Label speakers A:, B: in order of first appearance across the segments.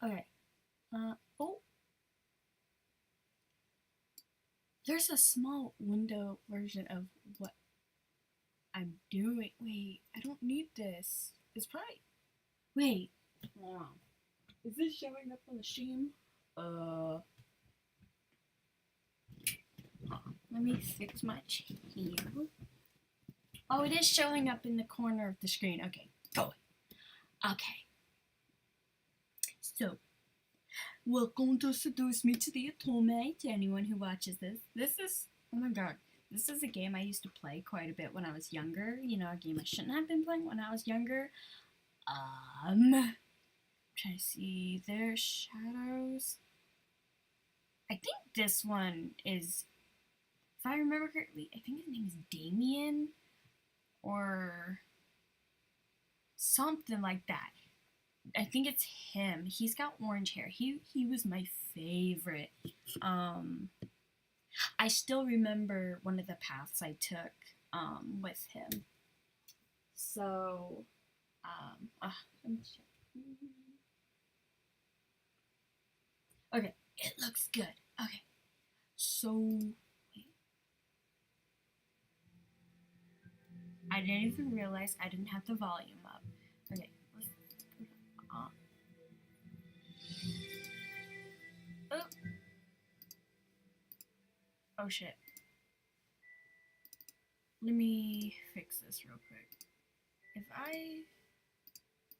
A: Okay. Oh, there's a small window version of what I'm doing. Wait, I don't need this. It's probably. Wait. Hold on. Is this showing up on the stream? Let me fix my chair. Oh, it is showing up in the corner of the screen. Okay, go. Okay. So, welcome to Seduce Me to the Atome, to anyone who watches this. This is, oh my god, this is a game I used to play quite a bit when I was younger. You know, a game I shouldn't have been playing when I was younger. Trying to see their shadows. I think this one is, if I remember correctly, I think his name is Damien or something like that. I think it's him. He's got orange hair. He was my favorite. I still remember one of the paths I took with him. So, okay, it looks good. Okay, so wait. I didn't even realize I didn't have the volume up. Okay, let's put it on. Oh. Oh shit. Let me fix this real quick. If I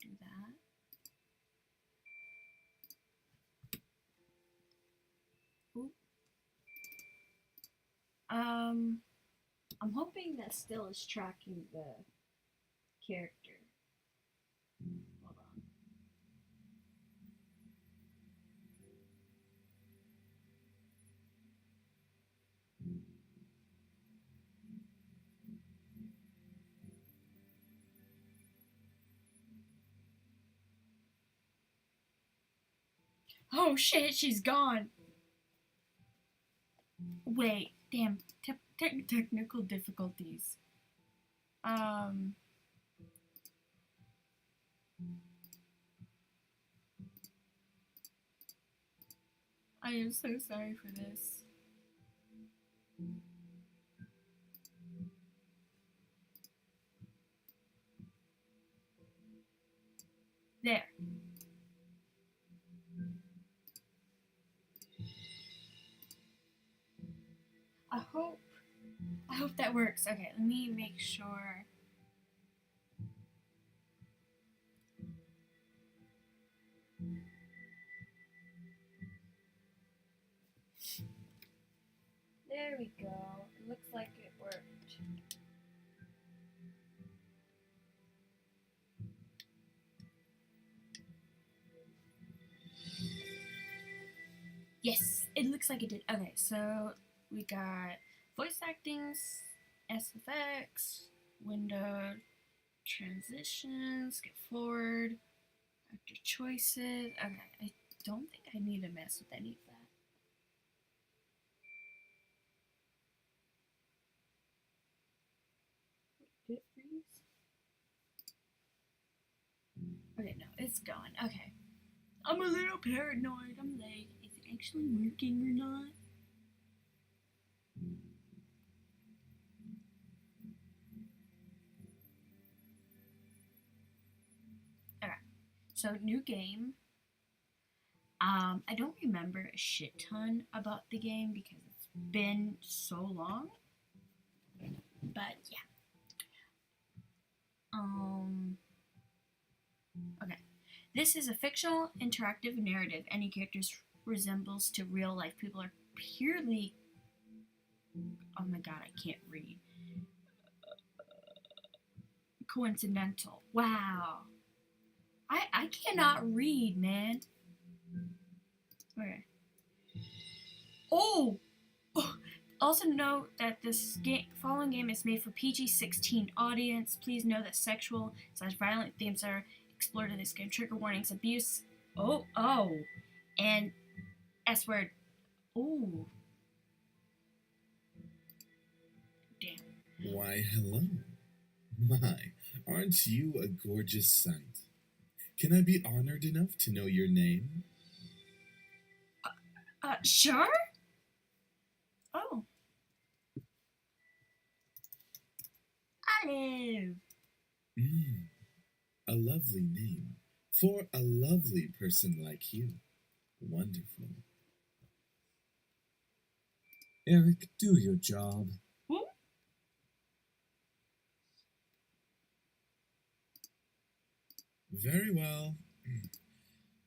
A: do that. Ooh. I'm hoping that still is tracking the character. Hold on. Oh shit, she's gone. Wait, damn, technical difficulties. I am so sorry for this. There. I hope that works. Okay, let me make sure. There we go. It looks like it worked. Yes, it looks like it did. Okay, so we got voice acting, SFX, window, transitions, skip forward, actor choices. Okay, I don't think I need to mess with any of that. Did it freeze? Okay, no, it's gone. Okay. I'm a little paranoid. I'm like, is it actually working or not? Alright, so new game. I don't remember a shit ton about the game because it's been so long. But yeah. Okay. This is a fictional interactive narrative. Any characters resembles to real life people are purely, oh my god, I can't read, coincidental. Wow. I cannot read, man. Okay. Oh! Also note that this following game is made for PG-16 audience. Please know that sexual/violent themes are explored in this game. Trigger warnings, abuse. Oh, and S word. Oh. Damn.
B: Why, hello. My, aren't you a gorgeous sight? Can I be honored enough to know your name?
A: Sure? Oh. Olive.
B: Mm, a lovely name. For a lovely person like you. Wonderful. Eric, do your job.
A: Hmm?
B: Very well.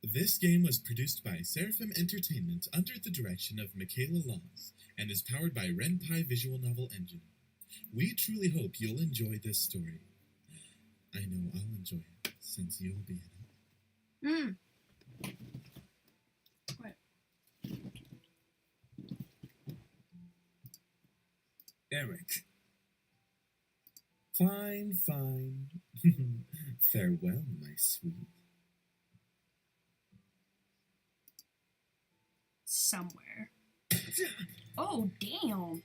B: This game was produced by Seraphim Entertainment under the direction of Michaela Laws and is powered by RenPy Visual Novel Engine. We truly hope you'll enjoy this story. I know I'll enjoy it since you'll be in it.
A: What?
B: Eric. Fine, fine. Farewell, my sweet.
A: Somewhere. Oh, damn.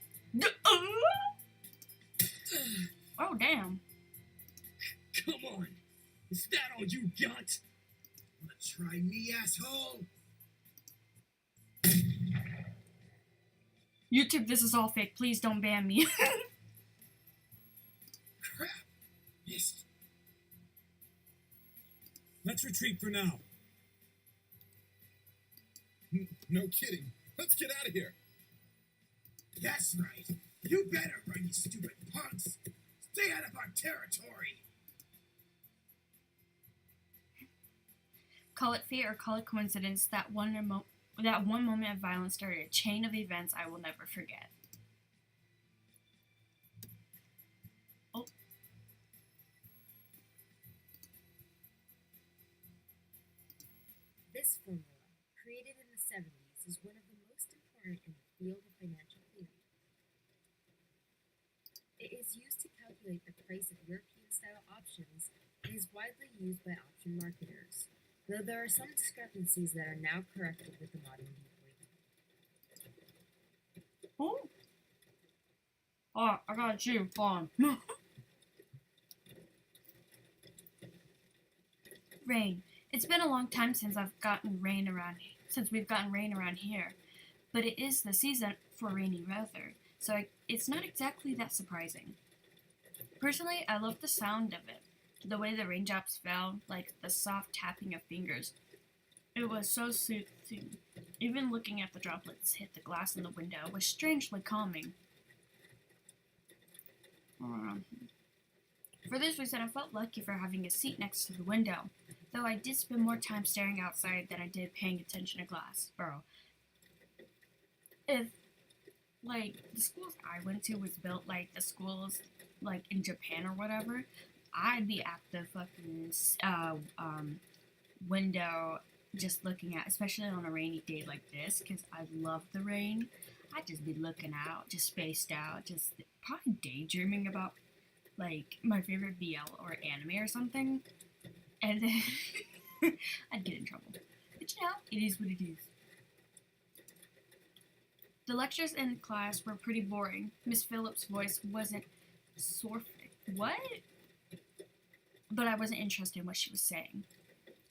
A: Oh, damn.
C: Come on! Is that all you got? Wanna try me, asshole?
A: YouTube, this is all fake. Please don't ban me.
C: Crap! Missed. Let's retreat for now.
B: No kidding. Let's get out of here.
C: That's right. You better run, you stupid punks. Stay out of our territory.
A: Call it fate or call it coincidence, that one moment of violence started a chain of events I will never forget. Oh.
D: This formula, created in the 70s, is one of the most important in the field of financial theory. It is used to calculate the price of European-style options and is widely used by option marketers, though there are some discrepancies that are now corrected with the modern viewpoint.
A: Oh. Oh, I got you. Hold on. Rain. It's been a long time since we've gotten rain around here, but it is the season for rainy weather, so it's not exactly that surprising. Personally, I love the sound of it, the way the raindrops fell, like the soft tapping of fingers. It was so soothing. Even looking at the droplets hit the glass in the window was strangely calming. For this reason, I felt lucky for having a seat next to the window, though I did spend more time staring outside than I did paying attention to glass. Bro, if, the schools I went to was built like the schools, in Japan or whatever, I'd be at the fucking, window just looking out, especially on a rainy day like this, because I love the rain. I'd just be looking out, just spaced out, just probably daydreaming about, my favorite BL or anime or something. And then I'd get in trouble. But it is what it is. The lectures in class were pretty boring. Miss Phillips' voice wasn't what? But I wasn't interested in what she was saying.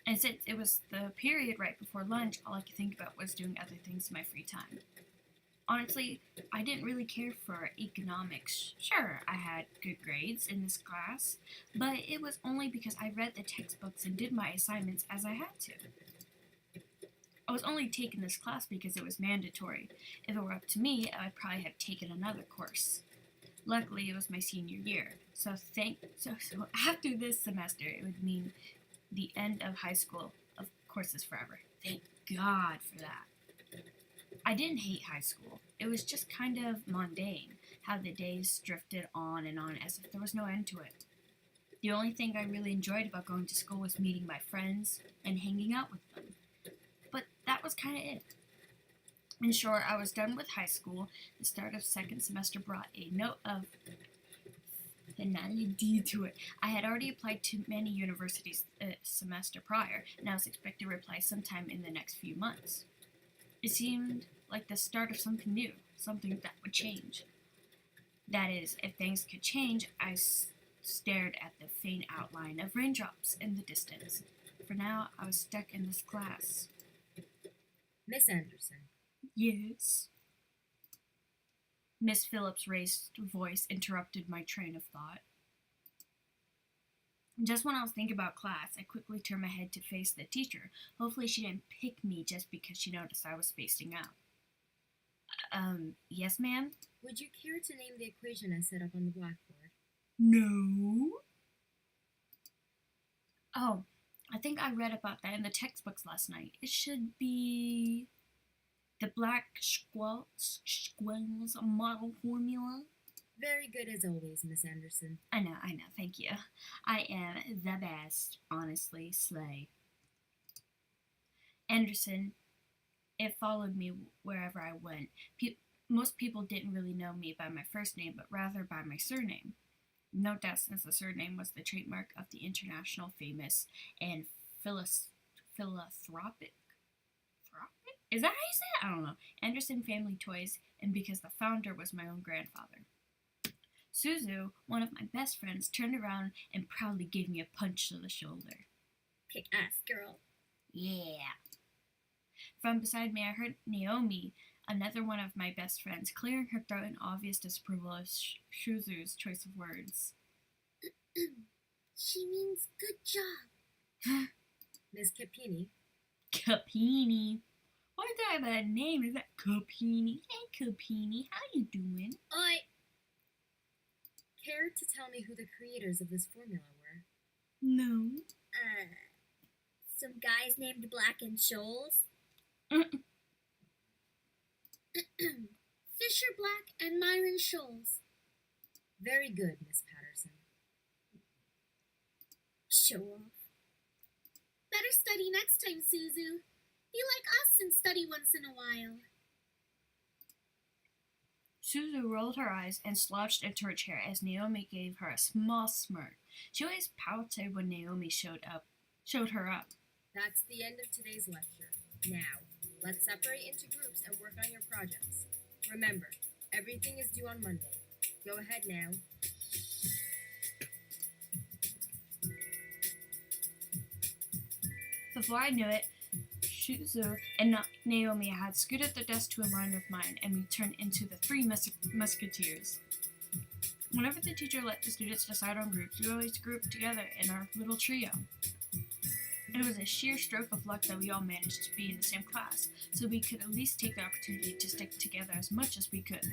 A: And since it was the period right before lunch, all I could think about was doing other things in my free time. Honestly, I didn't really care for economics. Sure, I had good grades in this class, but it was only because I read the textbooks and did my assignments as I had to. I was only taking this class because it was mandatory. If it were up to me, I'd probably have taken another course. Luckily, it was my senior year, so after this semester, it would mean the end of high school, of courses forever. Thank God for that. I didn't hate high school. It was just kind of mundane, how the days drifted on as if there was no end to it. The only thing I really enjoyed about going to school was meeting my friends and hanging out with them. But that was kind of it. In short, I was done with high school. The start of second semester brought a note of finality to it. I had already applied to many universities a semester prior, and I was expected to reply sometime in the next few months. It seemed like the start of something new, something that would change. That is, if things could change, I stared at the faint outline of raindrops in the distance. For now, I was stuck in this class.
D: Miss Anderson,
A: Yes. Miss Phillips' raised voice interrupted my train of thought. Just when I was thinking about class, I quickly turned my head to face the teacher. Hopefully she didn't pick me just because she noticed I was spacing out. Yes, ma'am?
D: Would you care to name the equation I set up on the blackboard?
A: No. Oh, I think I read about that in the textbooks last night. It should be the black squirrel's model formula.
D: Very good as always, Miss Anderson.
A: I know, thank you. I am the best, honestly, slay. Anderson, it followed me wherever I went. Most people didn't really know me by my first name, but rather by my surname. No doubt since the surname was the trademark of the international famous and philanthropic. Is that how you say it? I don't know. Anderson Family Toys, and because the founder was my own grandfather. Suzu, one of my best friends, turned around and proudly gave me a punch to the shoulder.
E: Kick ass, girl.
A: Yeah. From beside me, I heard Naomi, another one of my best friends, clearing her throat in obvious disapproval of Suzu's choice of words.
E: She means good job.
D: Miss Capini.
A: Capini. What type of name is that? Capini. Hey, Capini, how you doing?
D: Care to tell me who the creators of this formula were?
A: No.
E: Some guys named Black and Shoals. Fisher Black and Myron Shoals.
D: Very good, Miss Patterson.
E: Show off. Better study next time, Suzu. Be like us and study once in a while.
A: Suzu rolled her eyes and slouched into her chair as Naomi gave her a small smirk. She always pouted when Naomi showed her up.
D: That's the end of today's lecture. Now, let's separate into groups and work on your projects. Remember, everything is due on Monday. Go ahead now.
A: Before I knew it, Suzu and Naomi had scooted their desk to align with mine, and we turned into the three musketeers. Whenever the teacher let the students decide on groups, we always grouped together in our little trio. It was a sheer stroke of luck that we all managed to be in the same class, so we could at least take the opportunity to stick together as much as we could.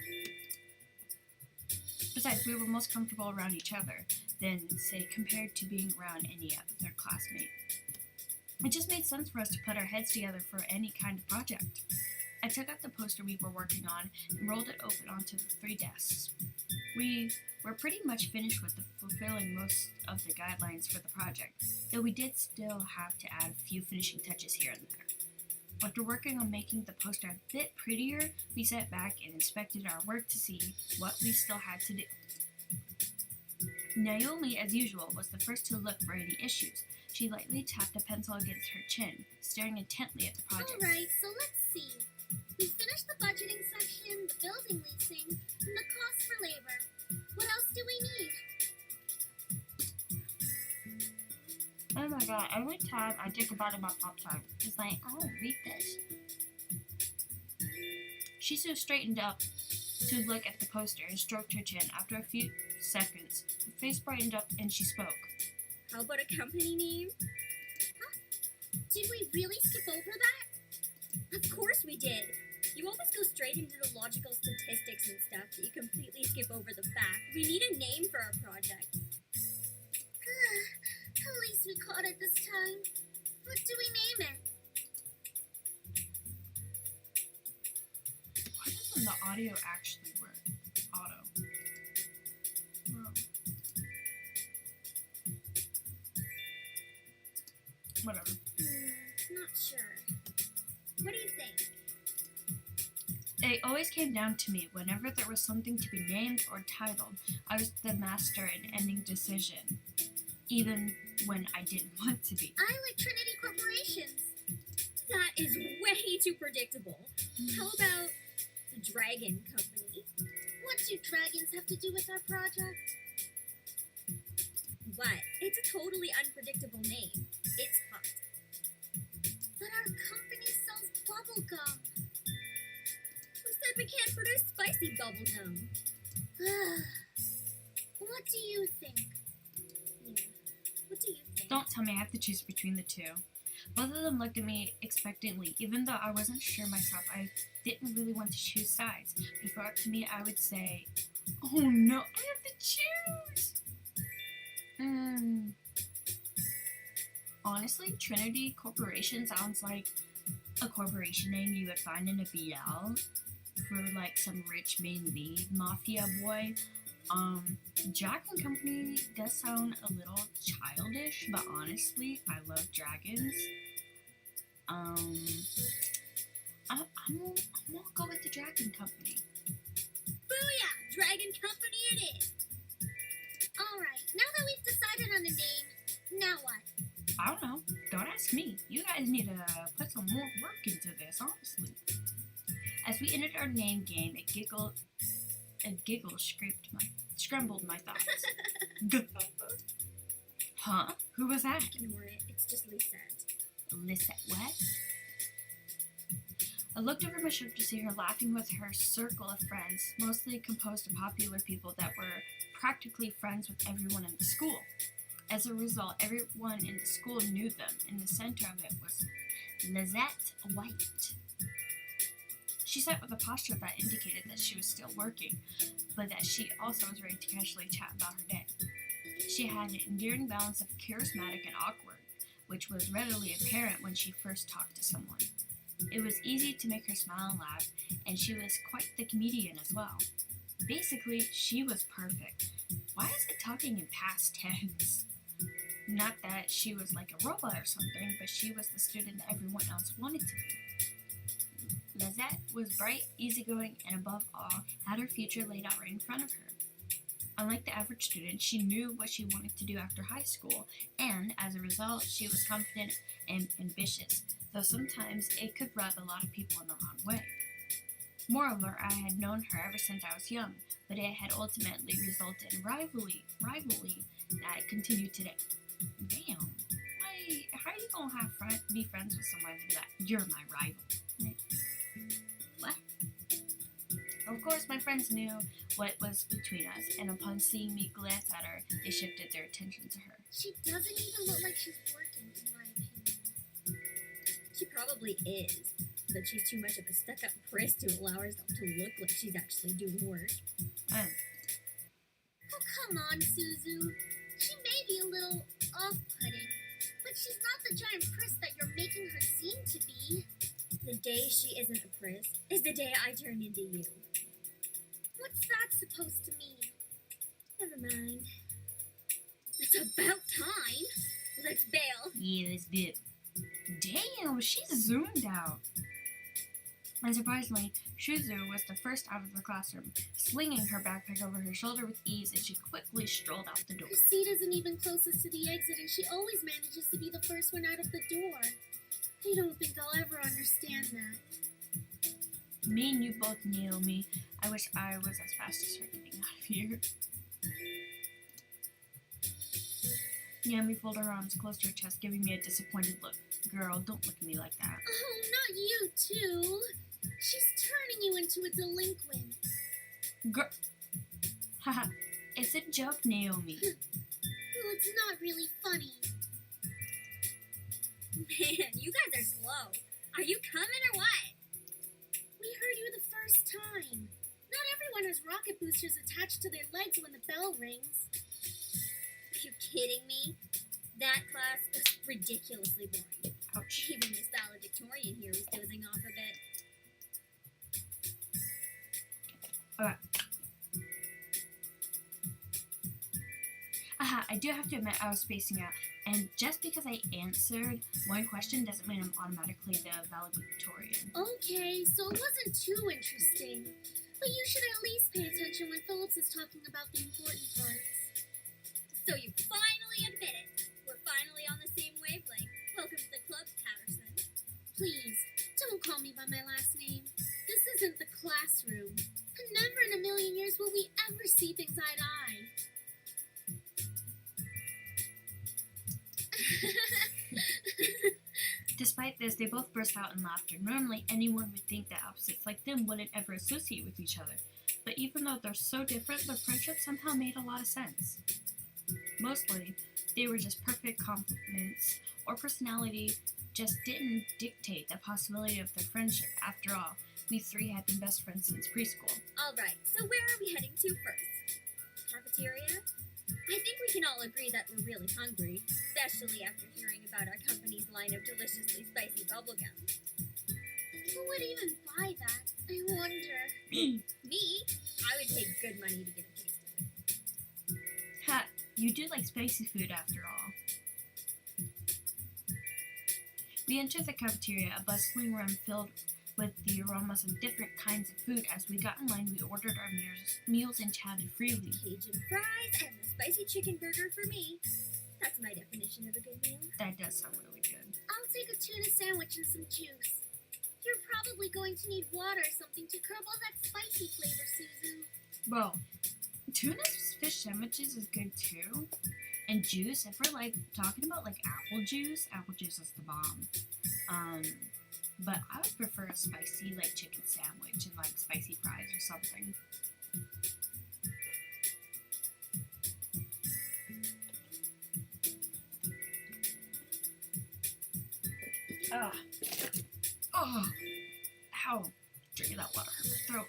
A: Besides, we were most comfortable around each other than, say, compared to being around any other classmate. It just made sense for us to put our heads together for any kind of project. I took out the poster we were working on and rolled it open onto the three desks. We were pretty much finished with fulfilling most of the guidelines for the project, though we did still have to add a few finishing touches here and there. After working on making the poster a bit prettier, we sat back and inspected our work to see what we still had to do. Naomi, as usual, was the first to look for any issues. She lightly tapped a pencil against her chin, staring intently at the project.
E: Alright, so let's see. We finished the budgeting section, the building leasing, and the cost for labor. What else do we need?
A: Oh my god, every time I think about it, my Pop-Tart is like, I don't read this. She so straightened up to look at the poster and stroked her chin. After a few seconds, her face brightened up and she spoke.
E: How about a company name? Huh? Did we really skip over that? Of course we did. You always go straight into the logical statistics and stuff, but you completely skip over the fact we need a name for our project. At least we caught it this time. What do we name it?
A: Why doesn't the audio actually work? Auto. Oh. Whatever.
E: Not sure. What do you think?
A: It always came down to me. Whenever there was something to be named or titled, I was the master in ending decision, even when I didn't want to be.
E: I like Trinity Corporations. That is way too predictable. How about the Dragon Company? What do dragons have to do with our project? What? It's a totally unpredictable name. It's hot. But our company sells bubble gum. bubblegum. What do you think? Yeah. What do you think?
A: Don't tell me I have to choose between the two. Both of them looked at me expectantly, even though I wasn't sure myself. I didn't really want to choose sides. If it were up to me, I would say, oh no, I have to choose! Honestly, Trinity Corporation sounds like a corporation name you would find in a BL for like some rich main lead mafia boy. Jack and Company does sound a little childish, but honestly, I love dragons. I'm gonna go with the Dragon Company.
E: Booyah! Dragon Company it is! Alright, now that we've decided on the name, now what?
A: I don't know. Don't ask me. You guys need to put some more work into this, honestly. As we ended our name game, a giggle scrambled my thoughts. Huh? Who was that?
E: Ignore it, it's just Lisette.
A: Lisette, what? I looked over my shoulder to see her laughing with her circle of friends, mostly composed of popular people that were practically friends with everyone in the school. As a result, everyone in the school knew them, and the center of it was Lisette White. She sat with a posture that indicated that she was still working, but that she also was ready to casually chat about her day. She had an endearing balance of charismatic and awkward, which was readily apparent when she first talked to someone. It was easy to make her smile and laugh, and she was quite the comedian as well. Basically, she was perfect. Why is it talking in past tense? Not that she was like a robot or something, but she was the student that everyone else wanted to be. Lisette was bright, easygoing, and above all, had her future laid out right in front of her. Unlike the average student, she knew what she wanted to do after high school, and as a result, she was confident and ambitious, though sometimes it could rub a lot of people in the wrong way. Moreover, I had known her ever since I was young, but it had ultimately resulted in rivalry that continued today. Damn, how are you gonna be friends with someone and be like, you're my rival? What? Of course, my friends knew what was between us, and upon seeing me glance at her, they shifted their attention to her.
E: She doesn't even look like she's working, in my opinion.
D: She probably is, but she's too much of a stuck-up priss to allow herself to look like she's actually doing work.
E: Oh, come on, Suzu. She may be a little off-putting, but she's not the giant priss that you're making her seem to be.
D: The day she isn't a priss is the day I turn into you.
E: What's that supposed to mean?
D: Never mind. It's about time. Let's bail.
A: Yeah, let's do it. Damn, she's zoomed out. And surprisingly, Shuzu was the first out of the classroom, slinging her backpack over her shoulder with ease, and she quickly strolled out the door.
E: Her seat isn't even closest to the exit, and she always manages to be the first one out of the door. I don't think I'll ever understand that.
A: Me and you both nail me. I wish I was as fast as her getting out of here. Yami folded her arms close to her chest, giving me a disappointed look. Girl, don't look at me like that.
E: Oh, not you, too. She's turning you into a delinquent.
A: Girl. Haha. It's a joke, Naomi.
E: Well, it's not really funny.
D: Man, you guys are slow. Are you coming or what?
E: We heard you the first time. Not everyone has rocket boosters attached to their legs when the bell rings.
D: Are you kidding me? That class was ridiculously boring.
A: Ouch.
D: Even Miss Valedictorian here was dozing off a bit.
A: Aha, I do have to admit I was spacing out. And just because I answered one question doesn't mean I'm automatically the valedictorian.
E: Okay, so it wasn't too interesting. But you should at least pay attention when Phillips is talking about the important parts.
D: So you finally admit it. We're finally on the same wavelength. Welcome to the club, Patterson.
E: Please, don't call me by my last name. This isn't the classroom. And never in a million years will we ever see things eye to eye.
A: Despite this, they both burst out in laughter. Normally, anyone would think that opposites like them wouldn't ever associate with each other. But even though they're so different, their friendship somehow made a lot of sense. Mostly, they were just perfect complements, or personality just didn't dictate the possibility of their friendship. After all, we three had been best friends since preschool.
E: Alright, so where are we heading to first? Cafeteria? I think we can all agree that we're really hungry, especially after hearing about our company's line of deliciously spicy bubblegum.
F: Who would even buy that? I wonder.
A: Me!
E: Me? I would pay good money to get a taste of it.
A: Ha! You do like spicy food after all. We entered the cafeteria, a bustling room filled with the aromas of different kinds of food. As we got in line, we ordered our meals and chatted freely.
E: Cajun fries and the spicy chicken burger for me. That's my definition of a good meal.
A: That does sound really good.
F: I'll take a tuna sandwich and some juice. You're probably going to need water or something to curb all that spicy flavor, Suzu.
A: Well, tuna fish sandwiches is good too. And juice, if we're like talking about like apple juice is the bomb. But I would prefer a spicy like chicken sandwich and like spicy fries or something. Ah. Oh. Ow. Drinking that water hurt my throat.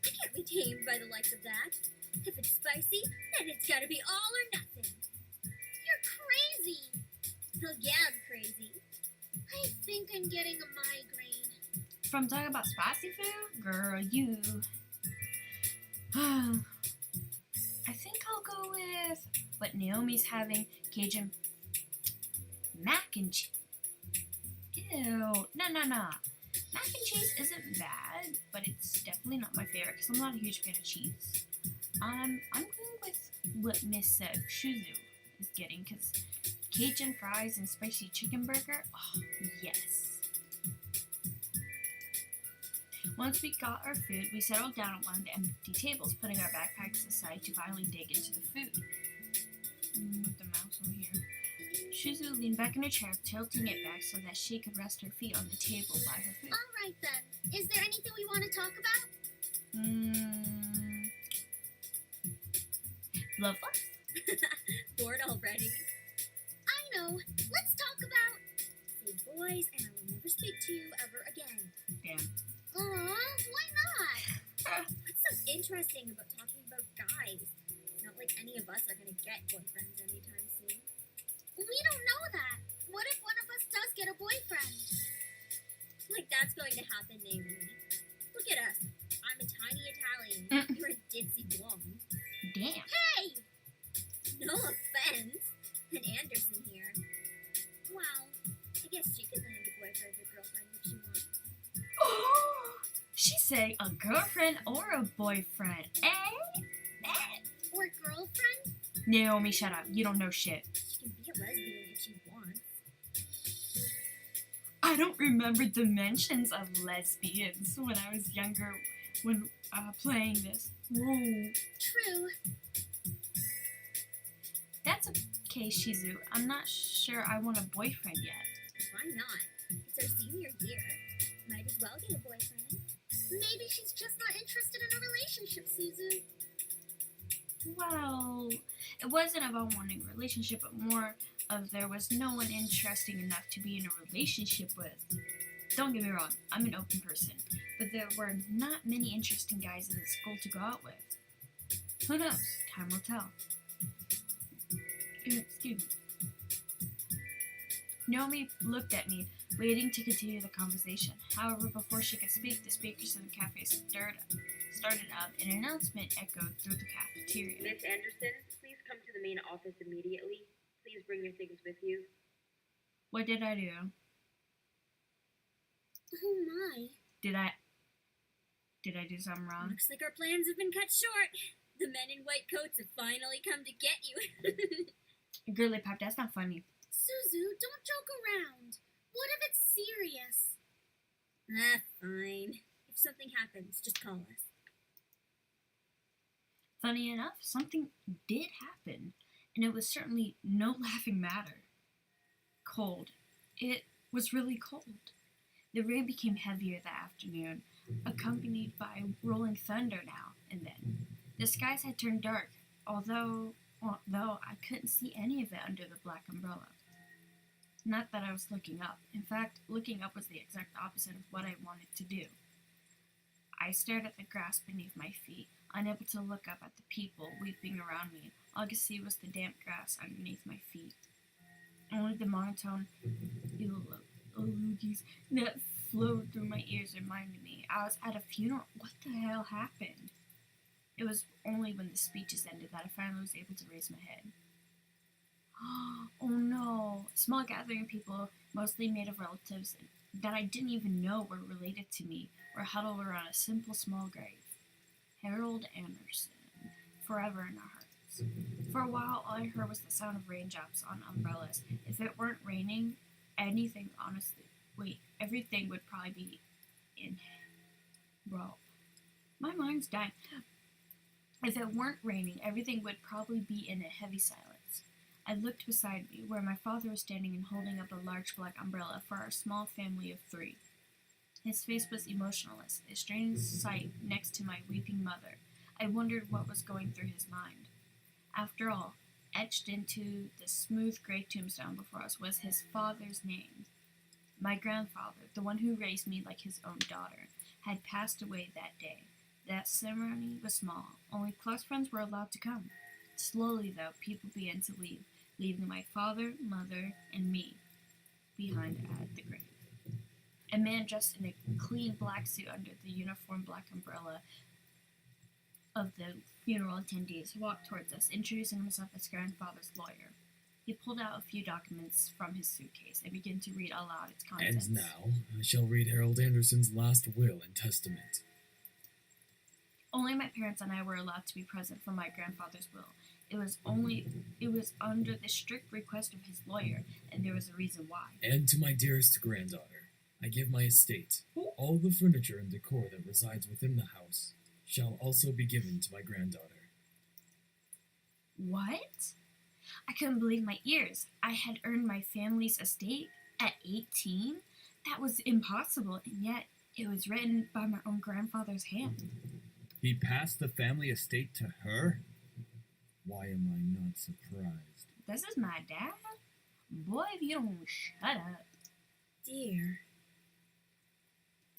E: I can't be tamed by the likes of that. If it's spicy, then it's gotta be all or nothing.
F: You're crazy.
E: Hell yeah, I'm crazy.
F: I think I'm getting a migraine.
A: From talking about spicy food? Girl, you. I think I'll go with what Naomi's having, Cajun mac and cheese. Ew. No. Mac and cheese isn't bad, but it's definitely not my favorite because I'm not a huge fan of cheese. I'm going with what Miss Shuzu is getting because Cajun fries and spicy chicken burger, oh, yes. Once we got our food, we settled down at one of the empty tables, putting our backpacks aside to finally dig into the food. Move the mouse over here. Shuzu leaned back in her chair, tilting it back so that she could rest her feet on the table by her food.
F: All right, then. Is there anything we want to talk about?
A: Love life?
E: Bored already?
F: I know. Let's talk about...
E: Say boys, and I will never speak to you ever again.
A: Damn.
F: Why not?
E: What's so interesting about talking about guys? It's not like any of us are gonna get boyfriends anytime soon.
F: We don't know that. What if one of us does get a boyfriend?
E: Like that's going to happen, Naomi. Look at us. I'm a tiny Italian. You're a ditzy blonde.
A: Damn.
E: Hey! No offense. And Anderson here. Wow. I guess she could land a boyfriend or girlfriend if she wants.
A: She's saying a girlfriend or a boyfriend. Eh?
F: Or girlfriend?
A: Naomi, shut up. You don't know shit.
E: She can be a lesbian if she wants.
A: I don't remember the mentions of lesbians when I was younger when playing this. Whoa.
F: True.
A: That's okay, Shizu. I'm not sure I want a boyfriend yet.
E: Why not? It's our senior year. Might as well get a boyfriend.
F: Maybe she's just not interested in a relationship, Suzu.
A: Well, it wasn't about wanting a relationship, but more of there was no one interesting enough to be in a relationship with. Don't get me wrong, I'm an open person, but there were not many interesting guys in the school to go out with. Who knows? Time will tell. Excuse me. Naomi looked at me, waiting to continue the conversation. However, before she could speak, the speakers in the cafe started up, and an announcement echoed through the cafeteria.
G: Miss Anderson, please come to the main office immediately. Please bring your things with you.
A: What did I do?
F: Oh my.
A: Did I do something wrong?
E: Looks like our plans have been cut short. The men in white coats have finally come to get you.
A: Girly pop, that's not funny.
F: Suzu, don't joke around. What if it's serious?
E: Fine. If something happens, just call us.
A: Funny enough, something did happen, and it was certainly no laughing matter. Cold. It was really cold. The rain became heavier that afternoon. accompanied by rolling thunder now and then. The skies had turned dark, although I couldn't see any of it under the black umbrella. Not that I was looking up. In fact, looking up was the exact opposite of what I wanted to do. I stared at the grass beneath my feet, unable to look up at the people weeping around me. All I could see was the damp grass underneath my feet. Only the monotone eulogies that flowed through my ears reminded me I was at a funeral. What the hell happened? It was only when the speeches ended that I finally was able to raise my head. Oh no! A small gathering of people, mostly made of relatives that I didn't even know were related to me, were huddled around a simple small grave. Harold Anderson, forever in our hearts. For a while, all I heard was the sound of raindrops on umbrellas. If it weren't raining, everything would probably be in. Bro, my mind's dying. If it weren't raining, everything would probably be in a heavy silence. I looked beside me, where my father was standing and holding up a large black umbrella for our small family of 3. His face was emotionless, a strange sight next to my weeping mother. I wondered what was going through his mind. After all, etched into the smooth gray tombstone before us was his father's name. My grandfather, the one who raised me like his own daughter, had passed away that day. That ceremony was small. Only close friends were allowed to come. Slowly, though, people began to leave, leaving my father, mother, and me behind at the grave. A man dressed in a clean black suit under the uniform black umbrella of the funeral attendees walked towards us, introducing himself as grandfather's lawyer. He pulled out a few documents from his suitcase and began to read aloud its contents.
H: And now, I shall read Harold Anderson's last will and testament.
A: Only my parents and I were allowed to be present for my grandfather's will. It was under the strict request of his lawyer, and there was a reason why.
H: And to my dearest granddaughter, I give my estate. All the furniture and decor that resides within the house shall also be given to my granddaughter.
A: What? I couldn't believe my ears. I had earned my family's estate at 18? That was impossible, and yet it was written by my own grandfather's hand.
I: He passed the family estate to her? Why am I not surprised?
A: This is my dad? Boy, if you don't shut up.
D: Dear.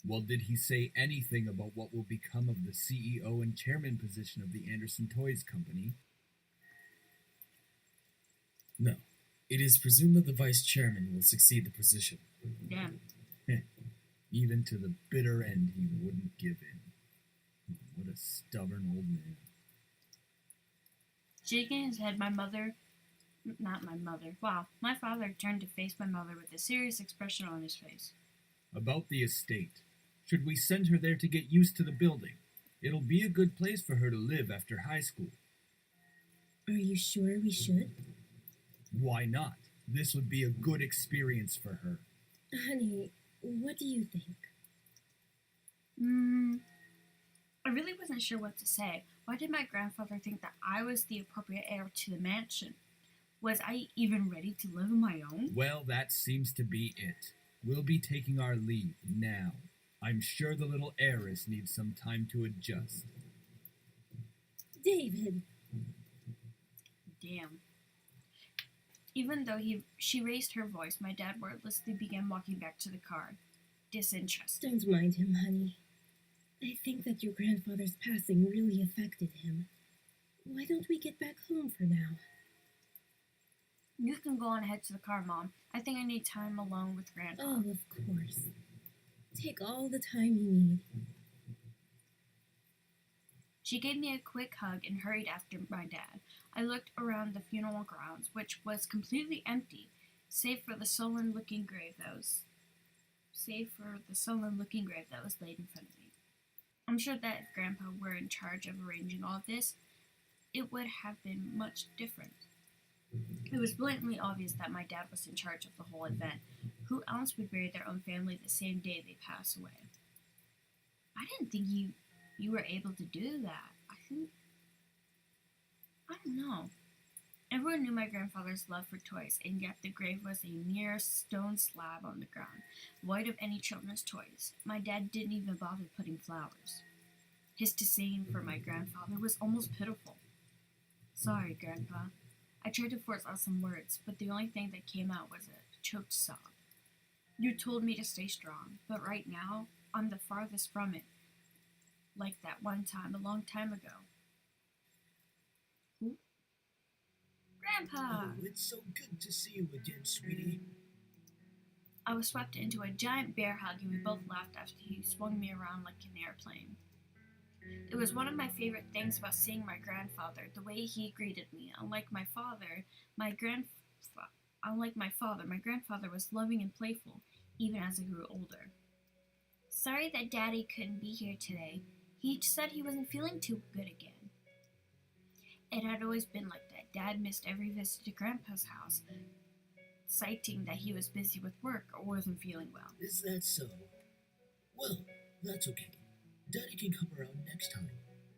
I: Well, did he say anything about what will become of the CEO and chairman position of the Anderson Toys Company?
H: No. It is presumed that the vice chairman will succeed the position.
A: Damn.
I: Even to the bitter end, he wouldn't give in. What a stubborn old man.
A: Shaking his head, my father turned to face my mother with a serious expression on his face.
I: About the estate. Should we send her there to get used to the building? It'll be a good place for her to live after high school.
D: Are you sure we should?
I: Why not? This would be a good experience for her.
D: Honey, what do you think?
A: I really wasn't sure what to say. Why did my grandfather think that I was the appropriate heir to the mansion? Was I even ready to live on my own?
I: Well, that seems to be it. We'll be taking our leave now. I'm sure the little heiress needs some time to adjust.
D: David!
A: Damn. Even though she raised her voice, my dad wordlessly began walking back to the car. Disinterested.
D: Don't mind him, honey. I think that your grandfather's passing really affected him. Why don't we get back home for now?
A: You can go on ahead to the car, Mom. I think I need time alone with Grandpa.
D: Oh, of course. Take all the time you need.
A: She gave me a quick hug and hurried after my dad. I looked around the funeral grounds, which was completely empty, save for the sullen-looking grave that was laid in front of me. I'm sure that if Grandpa were in charge of arranging all this, it would have been much different. It was blatantly obvious that my dad was in charge of the whole event. Who else would bury their own family the same day they pass away? I didn't think you were able to do that. I don't know. Everyone knew my grandfather's love for toys, and yet the grave was a mere stone slab on the ground, void of any children's toys. My dad didn't even bother putting flowers. His disdain for my grandfather was almost pitiful. Sorry, Grandpa. I tried to force out some words, but the only thing that came out was a choked sob. You told me to stay strong, but right now, I'm the farthest from it. Like that one time, a long time ago. Ooh. Grandpa!
C: Oh, it's so good to see you again, sweetie.
A: I was swept into a giant bear hug and we both laughed after he swung me around like an airplane. It was one of my favorite things about seeing my grandfather, the way he greeted me. Unlike my father, my grandfather was loving and playful, even as I grew older. Sorry that Daddy couldn't be here today. He said he wasn't feeling too good again. It had always been like that. Dad missed every visit to Grandpa's house, citing that he was busy with work or wasn't feeling well.
C: Is that so? Well, that's okay. Daddy can come around next time.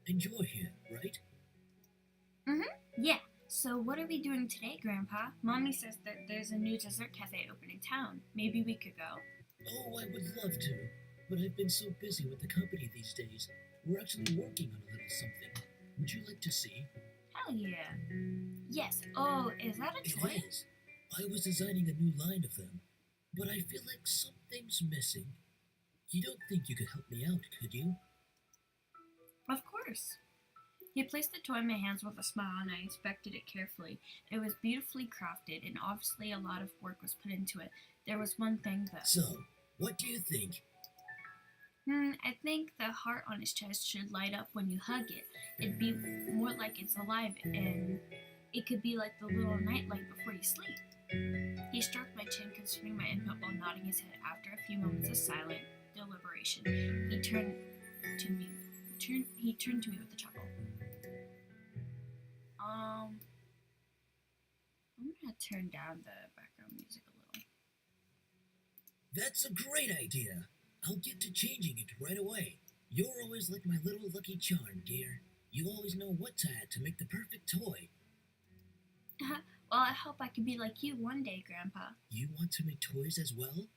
C: And you're here, right?
A: Yeah. So what are we doing today, Grandpa? Mommy says that there's a new dessert cafe open in town. Maybe we could go.
C: Oh, I would love to. But I've been so busy with the company these days. We're actually working on a little something. Would you like to see?
A: Hell yeah. Yes. Oh, is that a toy?
C: It is. I was designing a new line of them. But I feel like something's missing. You don't think you could help me out, could you?
A: Of course. He placed the toy in my hands with a smile and I inspected it carefully. It was beautifully crafted and obviously a lot of work was put into it. There was one thing though.
C: So, what do you think?
A: I think the heart on his chest should light up when you hug it. It'd be more like it's alive and it could be like the little nightlight before you sleep. He stroked my chin, considering my input while nodding his head. After a few moments of silent deliberation, he turned to me with a chuckle. I'm gonna turn down the background music a little.
C: That's a great idea. I'll get to changing it right away. You're always like my little lucky charm, dear. You always know what to add to make the perfect toy.
A: Well, I hope I can be like you one day, Grandpa.
C: You want to make toys as well?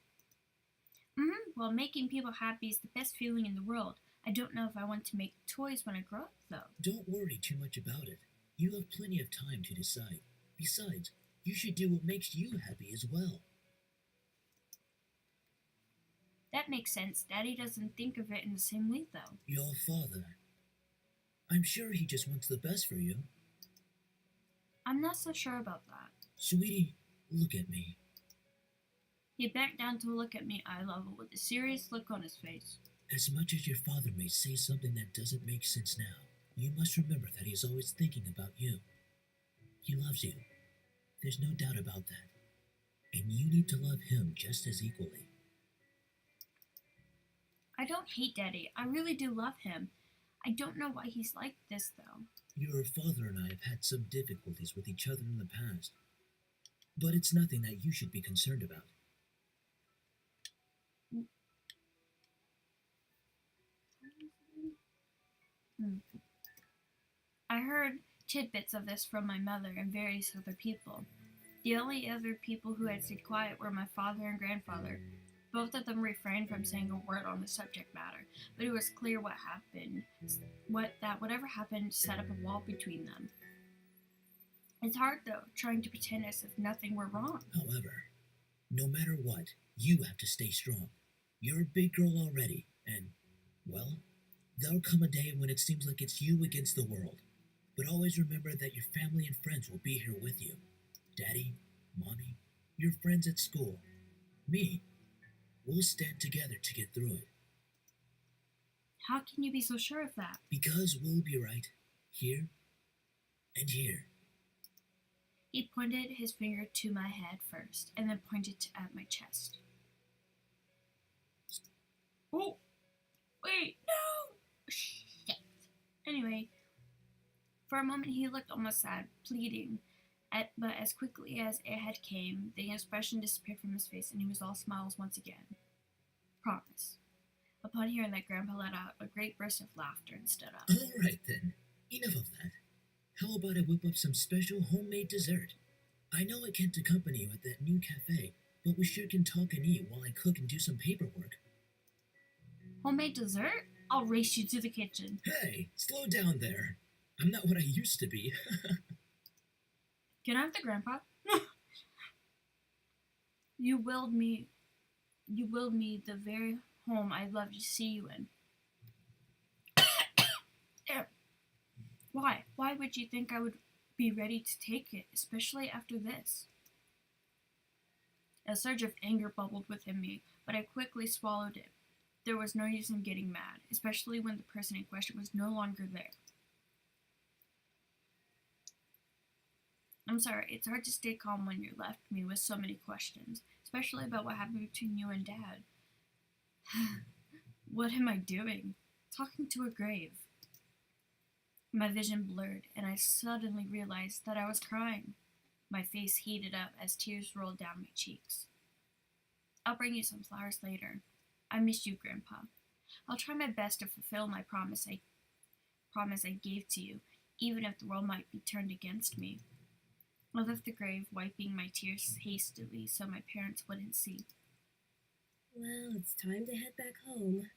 A: Well, making people happy is the best feeling in the world. I don't know if I want to make toys when I grow up, though.
C: Don't worry too much about it. You have plenty of time to decide. Besides, you should do what makes you happy as well.
A: That makes sense. Daddy doesn't think of it in the same way, though.
C: Your father. I'm sure he just wants the best for you.
A: I'm not so sure about that.
C: Sweetie, look at me.
A: He bent down to look at me eye level with a serious look on his face.
C: As much as your father may say something that doesn't make sense now, you must remember that he's always thinking about you. He loves you. There's no doubt about that. And you need to love him just as equally.
A: I don't hate Daddy. I really do love him. I don't know why he's like this, though.
C: Your father and I have had some difficulties with each other in the past. But it's nothing that you should be concerned about.
A: I heard tidbits of this from my mother and various other people. The only other people who had stayed quiet were my father and grandfather. Both of them refrained from saying a word on the subject matter, but it was clear what happened, that whatever happened set up a wall between them. It's hard, though, trying to pretend as if nothing were wrong.
C: However, no matter what, you have to stay strong. You're a big girl already, and, well, there'll come a day when it seems like it's you against the world. But always remember that your family and friends will be here with you. Daddy, Mommy, your friends at school, me. We'll stand together to get through it.
A: How can you be so sure of that?
C: Because we'll be right here and here.
A: He pointed his finger to my head first, and then pointed at my chest. Oh! Wait, no! Shit. Anyway, for a moment he looked almost sad, pleading, but as quickly as it had came, the expression disappeared from his face and he was all smiles once again. Promise. Upon hearing that, Grandpa let out a great burst of laughter and stood up.
C: All right then, enough of that. How about I whip up some special homemade dessert? I know I can't accompany you at that new cafe, but we sure can talk and eat while I cook and do some paperwork.
A: Homemade dessert? I'll race you to the kitchen.
C: Hey, slow down there. I'm not what I used to be.
A: Can I have the grandpa? You willed me the very home I'd love to see you in. Why? Why would you think I would be ready to take it, especially after this? A surge of anger bubbled within me, but I quickly swallowed it. There was no use in getting mad, especially when the person in question was no longer there. I'm sorry, it's hard to stay calm when you're left me with so many questions, especially about what happened between you and Dad. What am I doing? Talking to a grave. My vision blurred, and I suddenly realized that I was crying. My face heated up as tears rolled down my cheeks. I'll bring you some flowers later. I miss you, Grandpa. I'll try my best to fulfill my promise I gave to you, even if the world might be turned against me. I left the grave, wiping my tears hastily so my parents wouldn't see.
D: Well, it's time to head back home.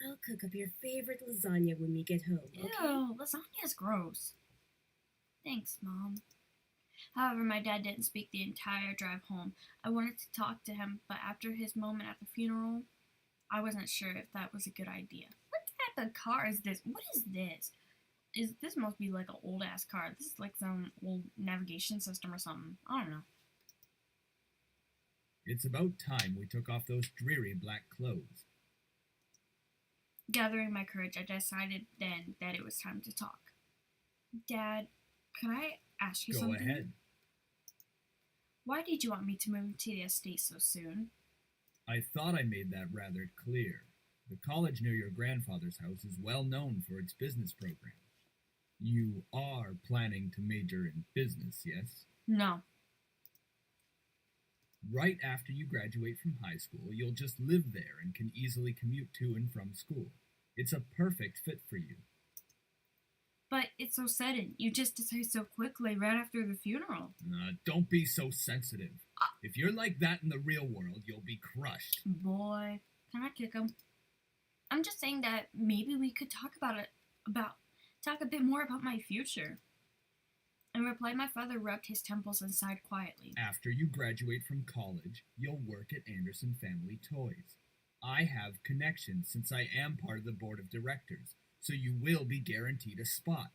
D: I'll cook up your favorite lasagna when we get home, okay?
A: Ew, lasagna's gross. Thanks, Mom. However, my dad didn't speak the entire drive home. I wanted to talk to him, but after his moment at the funeral, I wasn't sure if that was a good idea. What type of car is this? What is this? This must be like an old ass car. This is like some old navigation system or something. I don't know.
I: It's about time we took off those dreary black clothes.
A: Gathering my courage, I decided then that it was time to talk. Dad, can I ask you
I: Go
A: something?
I: ahead.
A: Why did you want me to move to the estate so soon?
I: I thought I made that rather clear. The college near your grandfather's house is well known for its business program. You are planning to major in business, yes?
A: No.
I: Right after you graduate from high school, you'll just live there and can easily commute to and from school. It's a perfect fit for you.
A: But it's so sudden. You just decide so quickly right after the funeral.
I: Don't be so sensitive. If you're like that in the real world, you'll be crushed.
A: Boy, can I kick him? I'm just saying that maybe we could talk talk a bit more about my future. In reply, my father rubbed his temples and sighed quietly.
I: After you graduate from college, you'll work at Anderson Family Toys. I have connections since I am part of the board of directors, so you will be guaranteed a spot.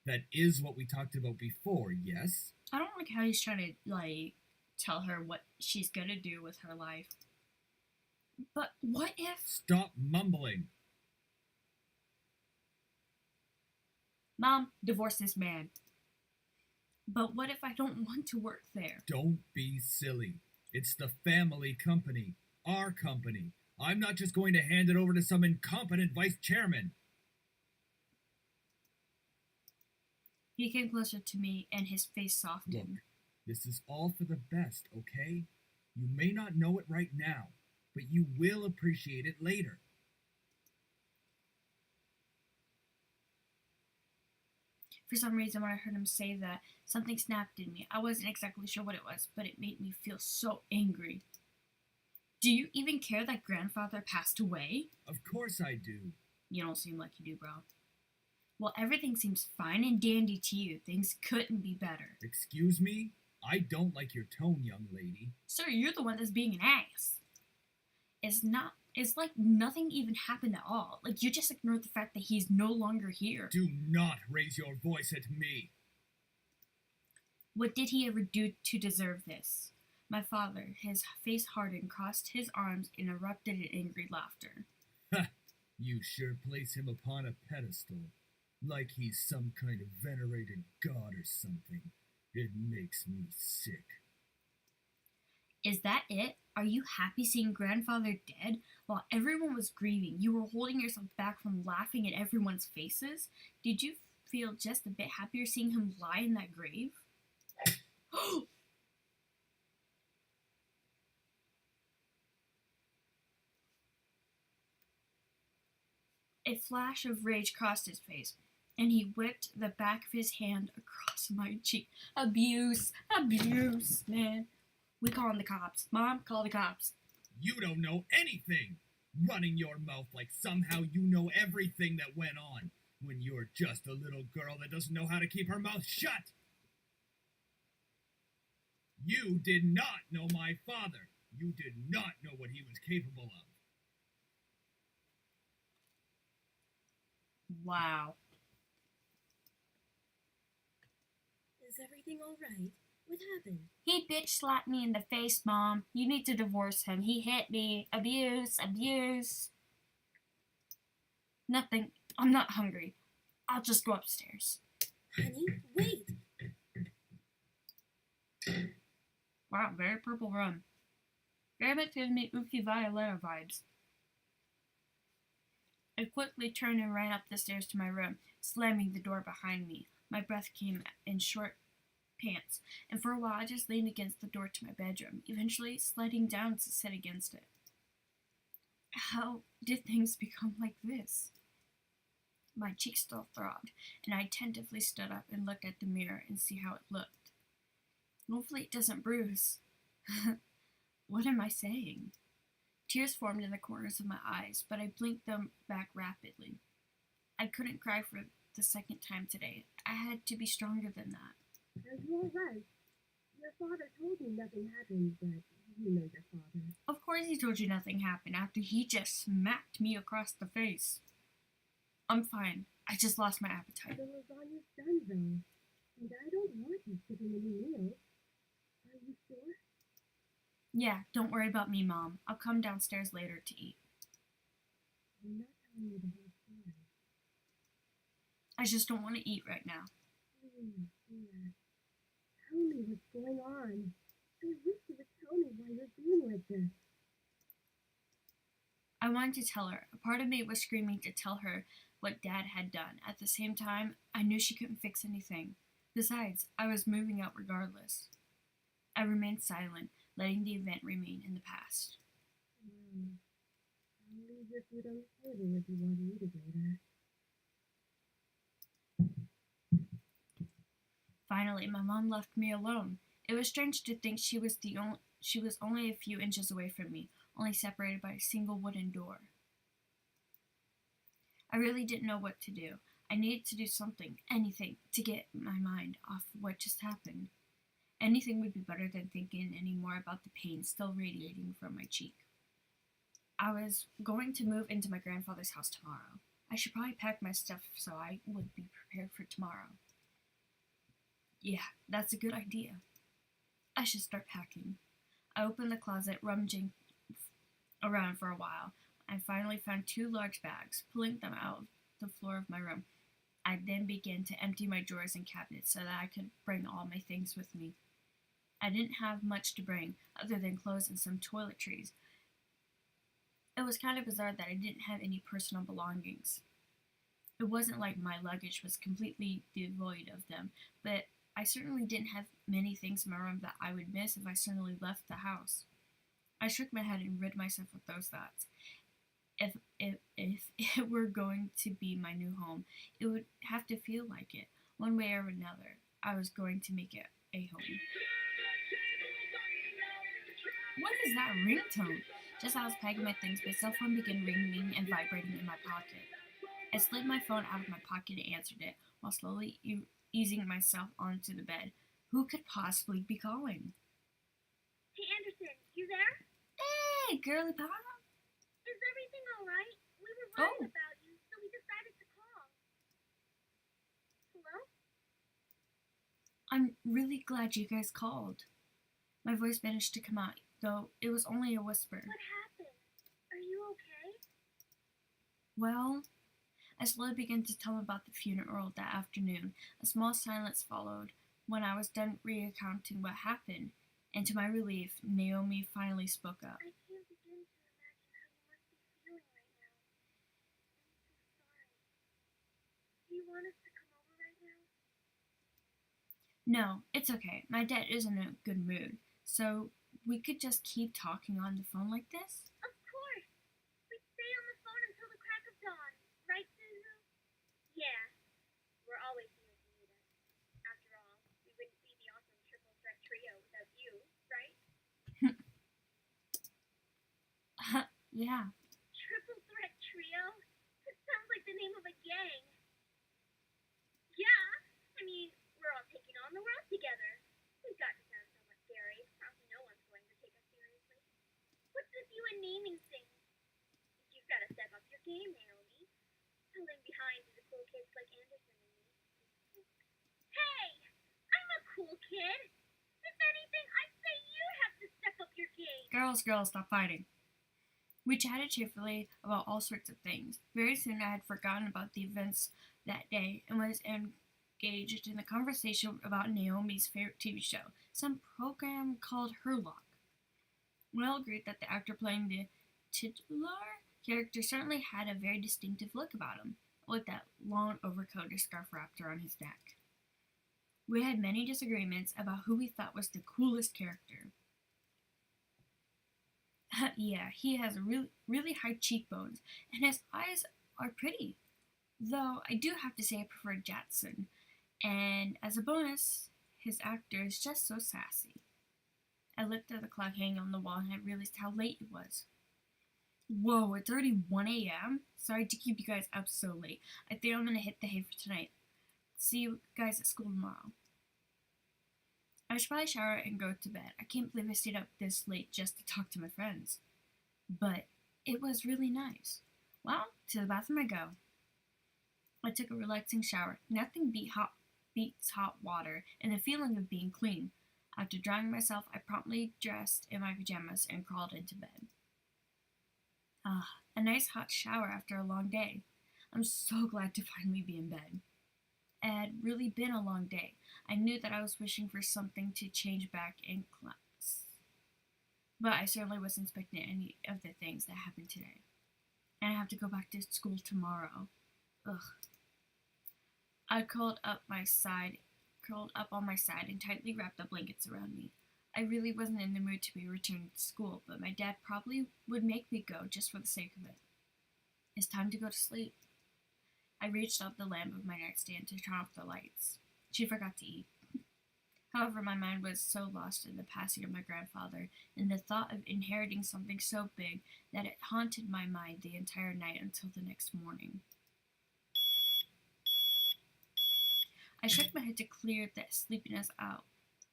I: That is what we talked about before, yes?
A: I don't like how he's trying to, tell her what she's gonna do with her life. But what if...
I: Stop mumbling.
A: Mom, divorce this man. But what if I don't want to work there?
I: Don't be silly. It's the family company. Our company. I'm not just going to hand it over to some incompetent vice chairman.
A: He came closer to me, and his face softened.
I: Look, this is all for the best, okay? You may not know it right now, but you will appreciate it later.
A: For some reason, when I heard him say that, something snapped in me. I wasn't exactly sure what it was, but it made me feel so angry. Do you even care that grandfather passed away?
I: Of course I do.
A: You don't seem like you do, bro. Well, everything seems fine and dandy to you. Things couldn't be better.
I: Excuse me? I don't like your tone, young lady.
A: Sir, you're the one that's being an ass. It's like nothing even happened at all. Like, you just ignored the fact that he's no longer here.
I: Do not raise your voice at me.
A: What did he ever do to deserve this? My father, his face hardened, crossed his arms, and erupted in angry laughter.
I: Ha! You sure place him upon a pedestal, like he's some kind of venerated god or something. It makes me sick.
A: Is that it? Are you happy seeing grandfather dead? While everyone was grieving, you were holding yourself back from laughing at everyone's faces? Did you feel just a bit happier seeing him lie in that grave? A flash of rage crossed his face. and he whipped the back of his hand across my cheek. Abuse, man. We calling the cops. Mom, call the cops.
I: You don't know anything! Running your mouth like somehow you know everything that went on, when you're just a little girl that doesn't know how to keep her mouth shut! You did not know my father. You did not know what he was capable of.
A: Wow.
D: Is everything all right? What happened?
A: He bitch slapped me in the face, Mom. You need to divorce him. He hit me. Abuse. Nothing. I'm not hungry. I'll just go upstairs.
D: Honey, wait!
A: Wow, very purple rum. Very much gives me Uki Violetta vibes. I quickly turned and ran up the stairs to my room, slamming the door behind me. My breath came in short pants, and for a while I just leaned against the door to my bedroom, eventually sliding down to sit against it. How did things become like this? My cheeks still throbbed, and I tentatively stood up and looked at the mirror and see how it looked. Hopefully it doesn't bruise. What am I saying? Tears formed in the corners of my eyes, but I blinked them back rapidly. I couldn't cry for the second time today. I had to be stronger than that.
G: Are you alright? Your father told me nothing happened, but you know your father.
A: Of course he told you nothing happened after he just smacked me across the face. I'm fine. I just lost my appetite.
G: The lasagna's done, though. And I don't want you skipping any meals. Are you sure?
A: Yeah, don't worry about me, Mom. I'll come downstairs later to eat.
G: You're not telling me the whole story.
A: I just don't want to eat right now.
G: Please, dear. Tell me what's going on. I wish you would tell me why you're being like this.
A: I wanted to tell her. A part of me was screaming to tell her what Dad had done. At the same time, I knew she couldn't fix anything. Besides, I was moving out regardless. I remained silent, letting the event remain in the past.
G: I'll leave your food on the table if you want to eat it later.
A: Finally, my mom left me alone. It was strange to think she was only a few inches away from me, only separated by a single wooden door. I really didn't know what to do. I needed to do something, anything, to get my mind off what just happened. Anything would be better than thinking any more about the pain still radiating from my cheek. I was going to move into my grandfather's house tomorrow. I should probably pack my stuff so I would be prepared for tomorrow. Yeah, that's a good idea. I should start packing. I opened the closet, rummaging around for a while. I finally found 2 large bags, pulling them out of the floor of my room. I then began to empty my drawers and cabinets so that I could bring all my things with me. I didn't have much to bring, other than clothes and some toiletries. It was kind of bizarre that I didn't have any personal belongings. It wasn't like my luggage was completely devoid of them, but I certainly didn't have many things in my room that I would miss if I suddenly left the house. I shook my head and rid myself of those thoughts. If it were going to be my new home, it would have to feel like it. One way or another, I was going to make it a home. What is that ringtone? Just as I was packing my things, my cell phone began ringing and vibrating in my pocket. I slid my phone out of my pocket and answered it, while slowly easing myself onto the bed. Who could possibly be calling?
F: Hey, Anderson, you there?
A: Hey, girly pop.
F: Is everything alright? We were worried about you, so we decided to call. Hello?
A: I'm really glad you guys called. My voice managed to come out, though it was only a whisper.
F: What happened? Are you okay?
A: Well, I slowly began to tell him about the funeral that afternoon. A small silence followed when I was done recounting what happened, and to my relief, Naomi finally spoke up.
F: I can't begin to imagine how you must be feeling right now. I'm so sorry. Do you want us to come over right now?
A: No, it's okay. My dad is in a good mood, so we could just keep talking on the phone like this?
F: Of course! We'd stay on the phone until the crack of dawn. Right, Suzu? Yeah.
A: Yeah.
F: Triple Threat Trio? That sounds like the name of a gang. Yeah, I mean, we're all taking on the world together. We've got to sound somewhat scary, or else no one's going to take us seriously. What's with you and naming things? You've got to step up your game, Naomi. Pulling behind the cool kids like Anderson and me. Hey! I'm a cool kid! If anything, I'd say you have to step up your game.
A: Girls, stop fighting. We chatted cheerfully about all sorts of things. Very soon I had forgotten about the events that day and was engaged in a conversation about Naomi's favorite TV show, some program called Herlock. We all agreed that the actor playing the titular character certainly had a very distinctive look about him, with that long overcoat and scarf wrapped around his neck. We had many disagreements about who we thought was the coolest character. Yeah, he has really high cheekbones, and his eyes are pretty. Though I do have to say I prefer Jackson, and as a bonus, his actor is just so sassy. I looked at the clock hanging on the wall and I realized how late it was. Whoa, it's already 1 a.m.? Sorry to keep you guys up so late. I think I'm gonna hit the hay for tonight. See you guys at school tomorrow. I should probably shower and go to bed. I can't believe I stayed up this late just to talk to my friends. But it was really nice. Well, to the bathroom I go. I took a relaxing shower. Nothing beats hot water and the feeling of being clean. After drying myself, I promptly dressed in my pajamas and crawled into bed. A nice hot shower after a long day. I'm so glad to finally be in bed. It had really been a long day. I knew that I was wishing for something to change back in class. But I certainly wasn't expecting any of the things that happened today. And I have to go back to school tomorrow. Ugh. I curled up on my side and tightly wrapped the blankets around me. I really wasn't in the mood to be returning to school, but my dad probably would make me go just for the sake of it. It's time to go to sleep. I reached out the lamp of my nightstand to turn off the lights. She forgot to eat. However, my mind was so lost in the passing of my grandfather and the thought of inheriting something so big that it haunted my mind the entire night until the next morning. I shook my head to clear the sleepiness out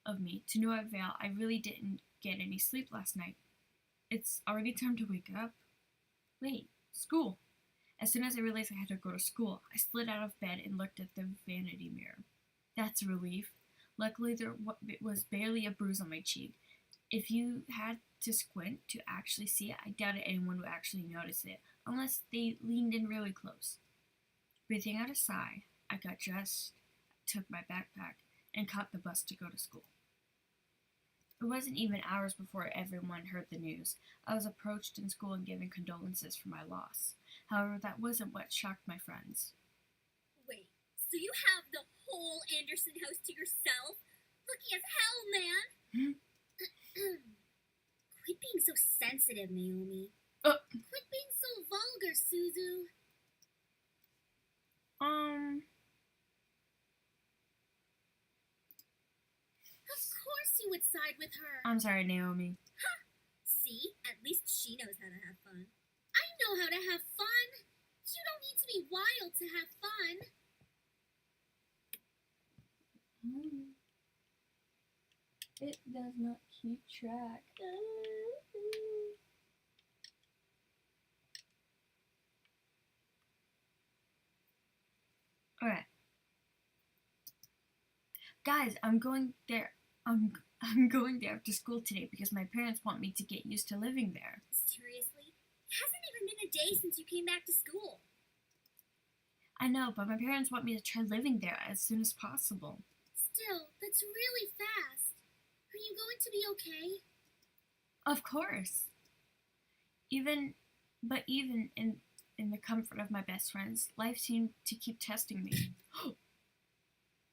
A: of me. To no avail, I really didn't get any sleep last night. It's already time to wake up. Wait, school. As soon as I realized I had to go to school, I slid out of bed and looked at the vanity mirror. That's a relief. Luckily, there was barely a bruise on my cheek. If you had to squint to actually see it, I doubted anyone would actually notice it, unless they leaned in really close. Breathing out a sigh, I got dressed, took my backpack, and caught the bus to go to school. It wasn't even hours before everyone heard the news. I was approached in school and given condolences for my loss. However, that wasn't what shocked my friends.
E: Wait, so you have the whole Anderson house to yourself? Lucky as hell, man! Quit being so sensitive, Naomi. Quit being so vulgar, Suzu. Of course you would side with her.
A: I'm sorry, Naomi.
E: See? At least she knows how to have fun. I know how to have fun. You don't need to be wild to have fun.
A: It does not keep track. Alright. Guys, I'm going there after school today because my parents want me to get used to living there.
E: Seriously? It hasn't even been a day since you came back to school.
A: I know, but my parents want me to try living there as soon as possible.
E: Still, that's really fast. Are you going to be okay?
A: Of course. Even in the comfort of my best friends, life seemed to keep testing me.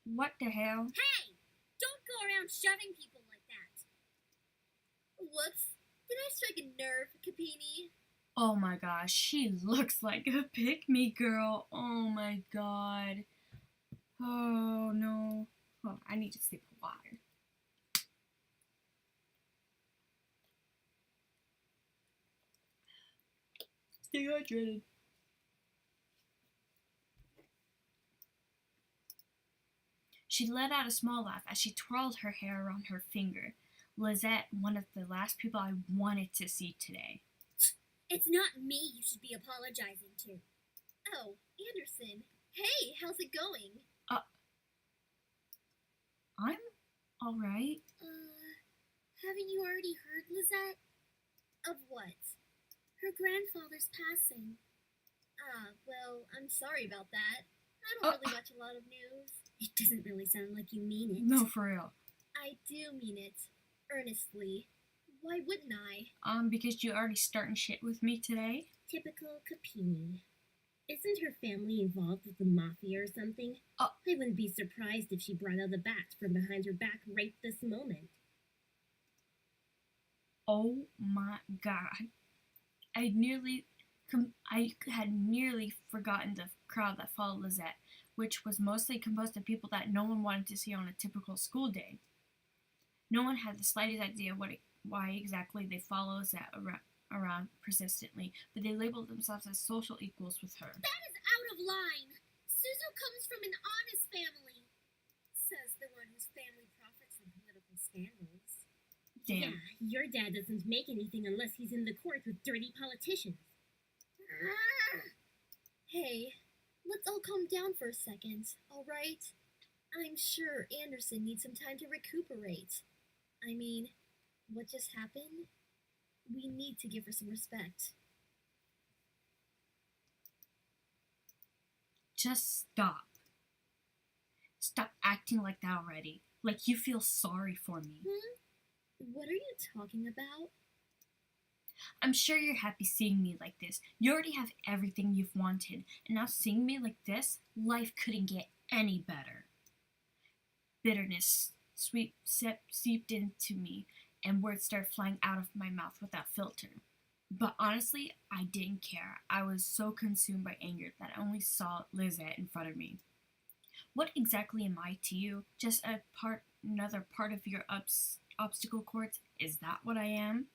A: What the hell?
E: Hey! Don't go around shoving people like that. Whoops. Did I strike a nerve, Capini?
A: Oh my gosh, she looks like a pick-me girl. Oh my god. Oh no. Oh, I need to sip water. dehydrated. She let out a small laugh as she twirled her hair around her finger. Lizette, one of the last people I wanted to see today.
E: It's not me you should be apologizing to. Oh, Anderson. Hey, how's it going?
A: I'm alright.
E: Haven't you already heard, Lizette? Of what? Her grandfather's passing. Well, I'm sorry about that. I don't really watch a lot of news. It doesn't really sound like you mean it.
A: No, for real.
E: I do mean it. Earnestly. Why wouldn't I?
A: Because you already starting shit with me today?
G: Typical Capini. Isn't her family involved with the mafia or something? I wouldn't be surprised if she brought out the bat from behind her back right this moment.
A: Oh my god. I had nearly forgotten the crowd that followed Lizette, which was mostly composed of people that no one wanted to see on a typical school day. No one had the slightest idea why exactly they followed Lizette around persistently, but they labeled themselves as social equals with her.
E: That is out of line. Suzu comes from an honest family, says the one whose family profits from political scandals.
A: Damn.
G: Yeah, your dad doesn't make anything unless he's in the court with dirty politicians.
E: Hey, let's all calm down for a second, alright? I'm sure Anderson needs some time to recuperate. I mean, what just happened? We need to give her some respect.
A: Just stop. Stop acting like that already. Like you feel sorry for me.
E: What are you talking about?
A: I'm sure you're happy seeing me like this. You already have everything you've wanted, and now seeing me like this, life couldn't get any better. Bitterness seeped into me, and words started flying out of my mouth without filter. But honestly, I didn't care. I was so consumed by anger that I only saw Lizette in front of me. What exactly am I to you? Just another part of your obstacle course? Is that what I am?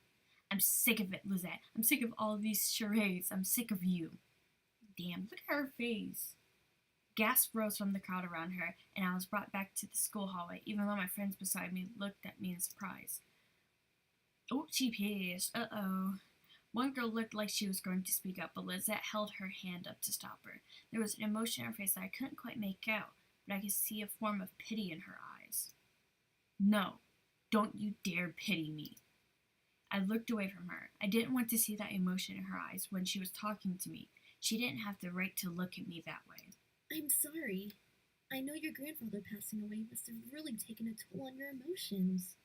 A: I'm sick of it, Lizette. I'm sick of all these charades. I'm sick of you. Damn, look at her face. Gasps rose from the crowd around her, and I was brought back to the school hallway, even though my friends beside me looked at me in surprise. Oh, she pissed. Uh-oh. One girl looked like she was going to speak up, but Lizette held her hand up to stop her. There was an emotion in her face that I couldn't quite make out, but I could see a form of pity in her eyes. No, don't you dare pity me. I looked away from her. I didn't want to see that emotion in her eyes when she was talking to me. She didn't have the right to look at me that way.
G: I'm sorry. I know your grandfather passing away must have really taken a toll on your emotions.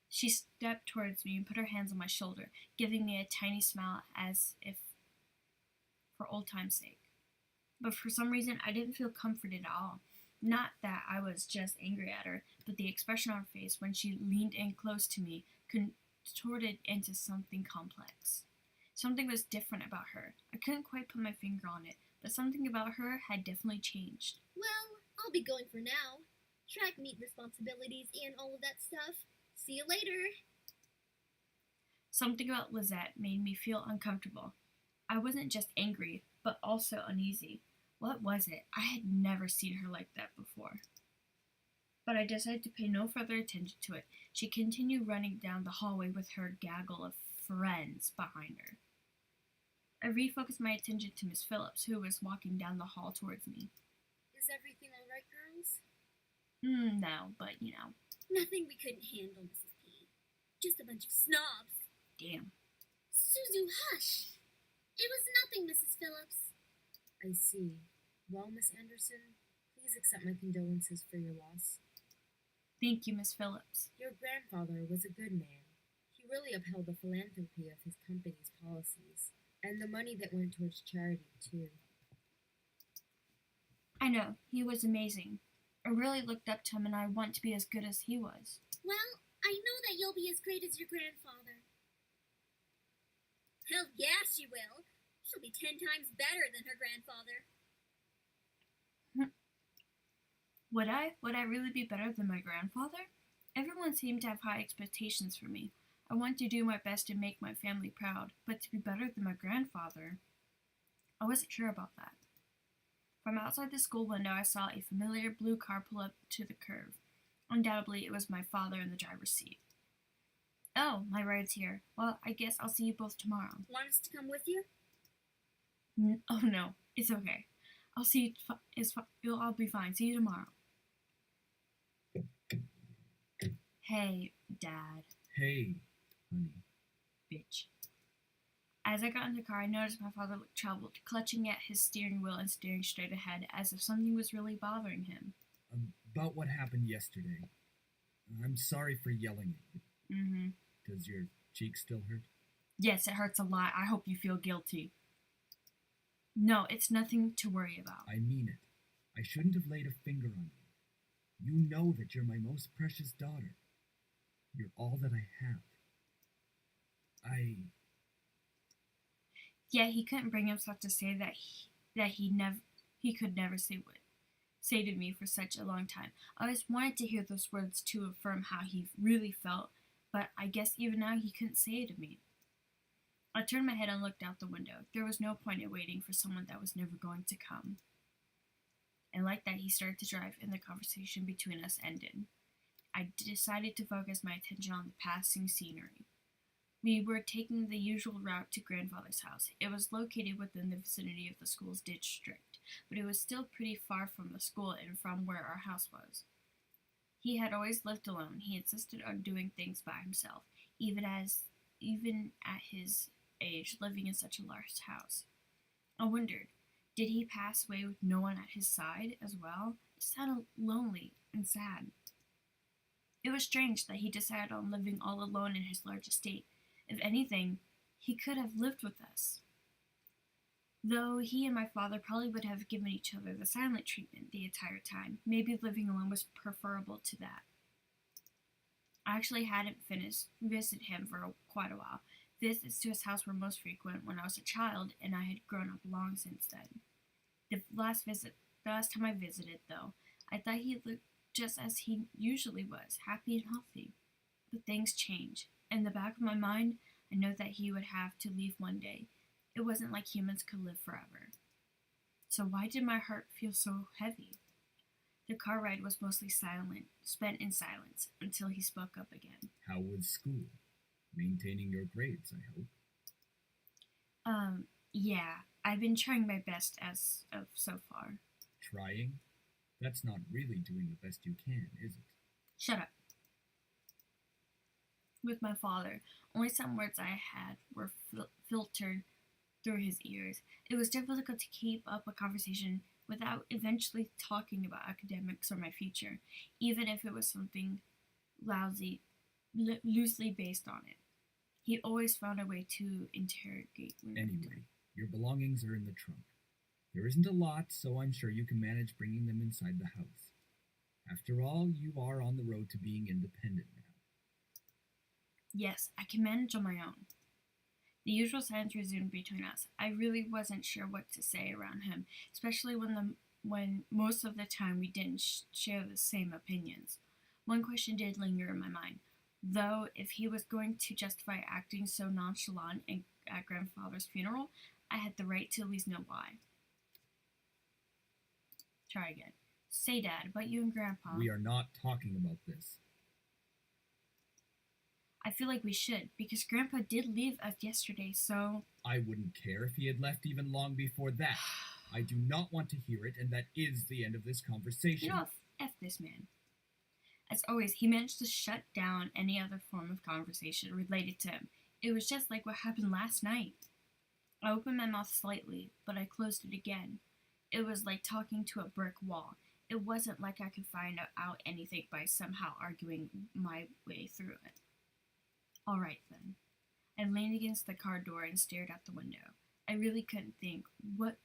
A: She stepped towards me and put her hands on my shoulder, giving me a tiny smile as if for old time's sake. But for some reason, I didn't feel comforted at all. Not that I was just angry at her, but the expression on her face when she leaned in close to me contorted into something complex. Something was different about her. I couldn't quite put my finger on it, but something about her had definitely changed.
E: Well, I'll be going for now. Track meet responsibilities and all of that stuff. See you later.
A: Something about Lizette made me feel uncomfortable. I wasn't just angry, but also uneasy. What was it? I had never seen her like that before. But I decided to pay no further attention to it. She continued running down the hallway with her gaggle of friends behind her. I refocused my attention to Miss Phillips, who was walking down the hall towards me.
E: Is everything alright, girls?
A: No, but you know.
E: Nothing we couldn't handle, Mrs. P. Just a bunch of snobs.
A: Damn.
E: Suzu, hush! It was nothing, Mrs. Phillips.
D: I see. Well, Miss Anderson, please accept my condolences for your loss.
A: Thank you, Miss Phillips.
D: Your grandfather was a good man. He really upheld the philanthropy of his company's policies, and the money that went towards charity, too.
A: I know, he was amazing. I really looked up to him, and I want to be as good as he was.
E: Well, I know that you'll be as great as your grandfather. Hell yeah, she will. She'll be 10 times better than her grandfather.
A: Would I really be better than my grandfather? Everyone seemed to have high expectations for me. I wanted to do my best to make my family proud, but to be better than my grandfather, I wasn't sure about that. From outside the school window, I saw a familiar blue car pull up to the curb. Undoubtedly, it was my father in the driver's seat. Oh, my ride's here. Well, I guess I'll see you both tomorrow.
E: Want us to come with you?
A: Oh no, it's okay. I'll see you. You'll all be fine. See you tomorrow. Hey, Dad.
I: Hey, honey.
A: Bitch. As I got in the car, I noticed my father looked troubled, clutching at his steering wheel and staring straight ahead as if something was really bothering him.
I: About what happened yesterday. I'm sorry for yelling at you.
A: Mm-hmm.
I: Does your cheek still hurt?
A: Yes, it hurts a lot. I hope you feel guilty. No, it's nothing to worry about.
I: I mean it. I shouldn't have laid a finger on you. You know that you're my most precious daughter. You're all that I have.
A: Yeah, he couldn't bring himself to say he could never say to me for such a long time. I always wanted to hear those words to affirm how he really felt, but I guess even now he couldn't say it to me. I turned my head and looked out the window. There was no point in waiting for someone that was never going to come. And like that, he started to drive, and the conversation between us ended. I decided to focus my attention on the passing scenery. We were taking the usual route to grandfather's house. It was located within the vicinity of the school's district, but it was still pretty far from the school and from where our house was. He had always lived alone. He insisted on doing things by himself, even at his age, living in such a large house. I wondered, did he pass away with no one at his side as well? It sounded lonely and sad. It was strange that he decided on living all alone in his large estate. If anything, he could have lived with us. Though he and my father probably would have given each other the silent treatment the entire time, maybe living alone was preferable to that. I actually hadn't visited him for quite a while. Visits to his house were most frequent when I was a child, and I had grown up long since then. The last time I visited, though, I thought he looked just as he usually was, happy and healthy. But things change. In the back of my mind, I know that he would have to leave one day. It wasn't like humans could live forever. So why did my heart feel so heavy? The car ride was mostly spent in silence, until he spoke up again.
I: How was school? Maintaining your grades, I hope.
A: Yeah, I've been trying my best as of so far.
I: Trying? That's not really doing the best you can, is it?
A: Shut up. With my father, only some words I had were filtered through his ears. It was difficult to keep up a conversation without eventually talking about academics or my future, even if it was something loosely based on it. He always found a way to interrogate me.
I: Anyway, your belongings are in the trunk. There isn't a lot, so I'm sure you can manage bringing them inside the house. After all, you are on the road to being independent now.
A: Yes, I can manage on my own. The usual silence resumed between us. I really wasn't sure what to say around him, especially when most of the time we didn't share the same opinions. One question did linger in my mind, though if he was going to justify acting so nonchalant at grandfather's funeral, I had the right to at least know why. Try again. Say, Dad, about you and Grandpa.
I: We are not talking about this.
A: I feel like we should, because Grandpa did leave us yesterday, so...
I: I wouldn't care if he had left even long before that. I do not want to hear it, and that is the end of this conversation.
A: You know, F this man. As always, he managed to shut down any other form of conversation related to him. It was just like what happened last night. I opened my mouth slightly, but I closed it again. It was like talking to a brick wall. It wasn't like I could find out anything by somehow arguing my way through it. All right, then. I leaned against the car door and stared out the window. I really couldn't think, what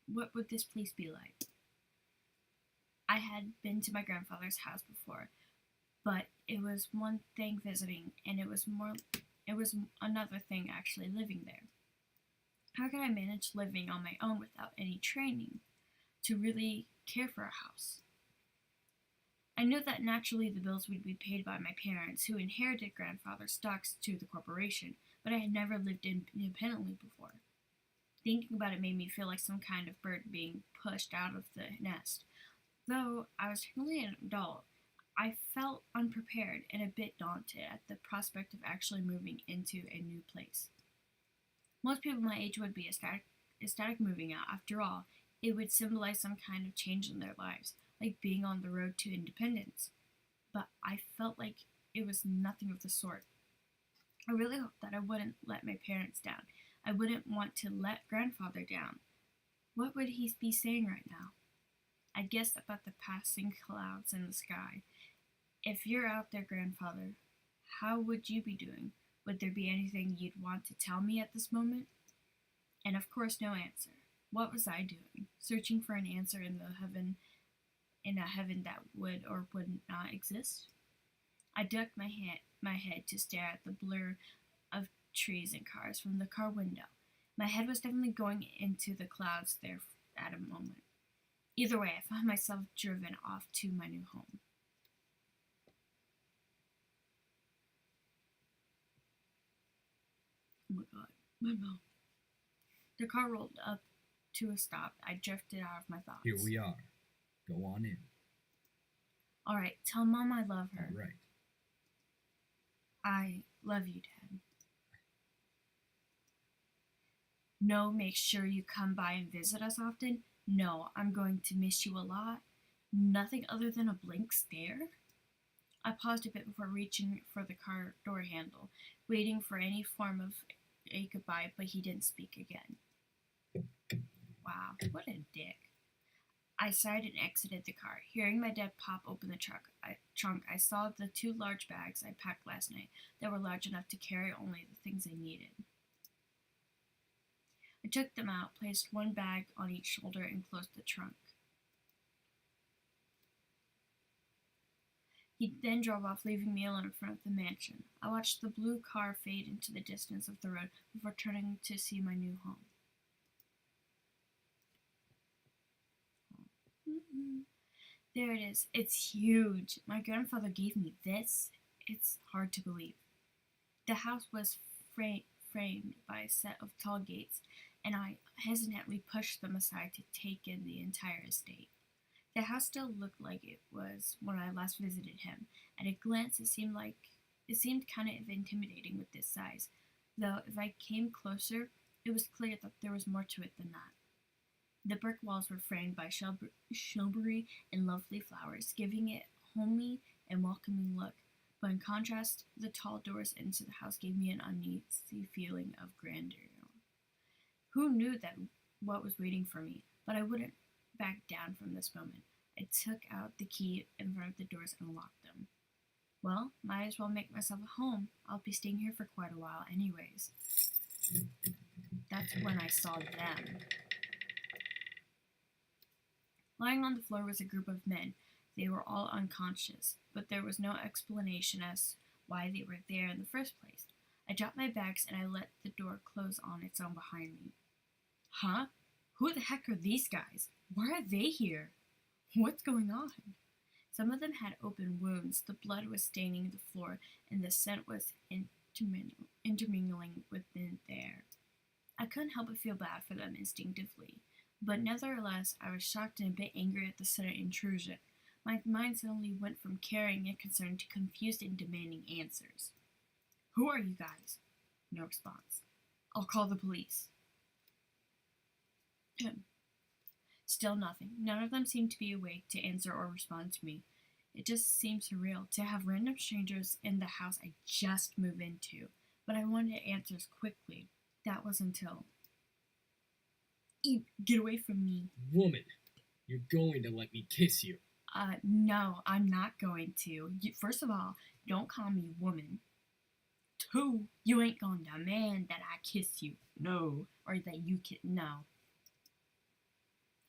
A: would this place be like? I had been to my grandfather's house before, but it was one thing visiting, and it was another thing actually living there. How could I manage living on my own without any training to really care for a house? I knew that naturally the bills would be paid by my parents, who inherited grandfather's stocks to the corporation, but I had never lived independently before. Thinking about it made me feel like some kind of bird being pushed out of the nest. Though I was technically an adult, I felt unprepared and a bit daunted at the prospect of actually moving into a new place. Most people my age would be ecstatic moving out. After all, it would symbolize some kind of change in their lives, like being on the road to independence. But I felt like it was nothing of the sort. I really hoped that I wouldn't let my parents down. I wouldn't want to let grandfather down. What would he be saying right now? I guessed about the passing clouds in the sky. If you're out there, grandfather, how would you be doing? Would there be anything you'd want to tell me at this moment? And of course, no answer. What was I doing? Searching for an answer in a heaven that would or would not exist? I ducked my head to stare at the blur of trees and cars from the car window. My head was definitely going into the clouds there at a moment. Either way, I found myself driven off to my new home. Oh my god, my mouth. The car rolled up to a stop. I drifted out of my thoughts.
I: Here we are. Go on in.
A: All right, tell Mom I love her.
I: All right.
A: I love you, Dad. No, make sure you come by and visit us often. No, I'm going to miss you a lot. Nothing other than a blank stare? I paused a bit before reaching for the car door handle, waiting for any form of a goodbye, but he didn't speak again. Wow, what a dick. I sighed and exited the car. Hearing my dad pop open the trunk, I saw the 2 large bags I packed last night that were large enough to carry only the things I needed. I took them out, placed one bag on each shoulder, and closed the trunk. He then drove off, leaving me alone in front of the mansion. I watched the blue car fade into the distance of the road before turning to see my new home. There it is. It's huge. My grandfather gave me this. It's hard to believe. The house was framed by a set of tall gates, and I hesitantly pushed them aside to take in the entire estate. The house still looked like it was when I last visited him. At a glance, it seemed kind of intimidating with this size, though if I came closer, it was clear that there was more to it than that. The brick walls were framed by shrubbery and lovely flowers, giving it a homely and welcoming look. But in contrast, the tall doors into the house gave me an uneasy feeling of grandeur. Who knew what was waiting for me? But I wouldn't back down from this moment. I took out the key in front of the doors and locked them. Well, might as well make myself at home. I'll be staying here for quite a while anyways. That's when I saw them. Lying on the floor was a group of men. They were all unconscious, but there was no explanation as why they were there in the first place. I dropped my bags and I let the door close on its own behind me. Huh? Who the heck are these guys? Why are they here? What's going on? Some of them had open wounds. The blood was staining the floor, and the scent was intermingling with the air. I couldn't help but feel bad for them instinctively, but nevertheless, I was shocked and a bit angry at the sudden intrusion. My mind suddenly went from caring and concerned to confused and demanding answers. Who are you guys? No response. I'll call the police. Still nothing. None of them seemed to be awake to answer or respond to me. It just seemed surreal to have random strangers in the house I just moved into, but I wanted answers quickly. That was until... Get away from me.
H: Woman, you're going to let me kiss you.
A: No, I'm not going to. First of all, don't call me woman. 2, you ain't gonna demand that I kiss you. No. Or that you kiss. No.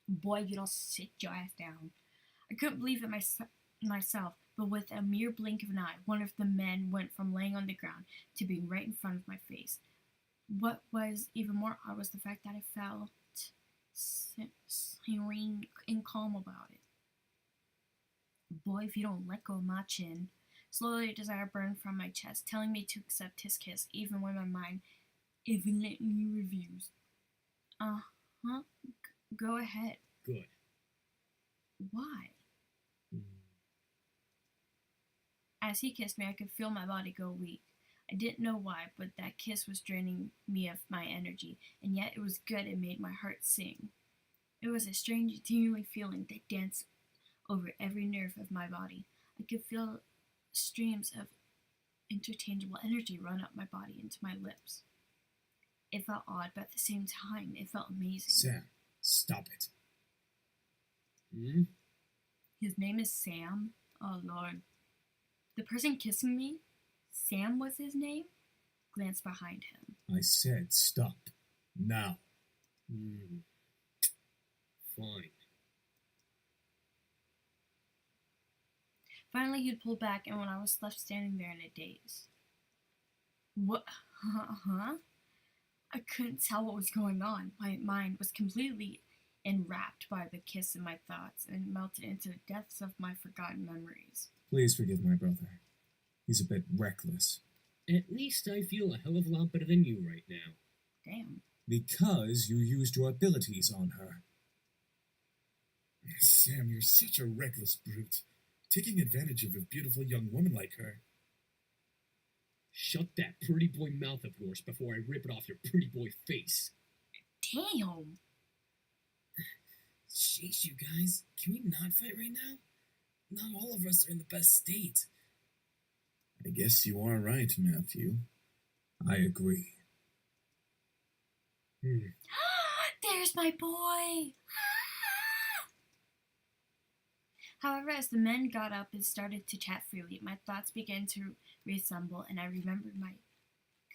A: Boy, you don't sit your ass down. I couldn't believe it myself, but with a mere blink of an eye, one of the men went from laying on the ground to being right in front of my face. What was even more odd was the fact that I felt serene and calm about it. Boy, if you don't let go of my chin. Slowly, desire burned from my chest, telling me to accept his kiss, even when my mind evidently refused. Uh-huh. Go ahead.
H: Good.
A: Why?
H: Hmm.
A: As he kissed me, I could feel my body go weak. I didn't know why, but that kiss was draining me of my energy, and yet it was good. It made my heart sing. It was a strange, tingling feeling that danced over every nerve of my body. I could feel streams of interchangeable energy run up my body into my lips. It felt odd, but at the same time, it felt amazing.
H: Sam, stop it. Hmm?
A: His name is Sam? Oh, Lord. The person kissing me? Sam was his name? Glanced behind him.
H: I said stop. Now. Fine.
A: Finally, he'd pulled back, and when I was left standing there in a daze. What? Huh? I couldn't tell what was going on. My mind was completely enwrapped by the kiss in my thoughts and melted into the depths of my forgotten memories.
H: Please forgive my brother. He's a bit reckless. At least I feel a hell of a lot better than you right now.
A: Damn.
H: Because you used your abilities on her.
B: Sam, you're such a reckless brute. Taking advantage of a beautiful young woman like her.
H: Shut that pretty boy mouth of yours before I rip it off your pretty boy face.
A: Damn.
C: Jeez, you guys, can we not fight right now? Not all of us are in the best state.
B: I guess you are right, Matthew.
H: I agree.
A: There's my boy! However, as the men got up and started to chat freely, my thoughts began to reassemble, and I remembered my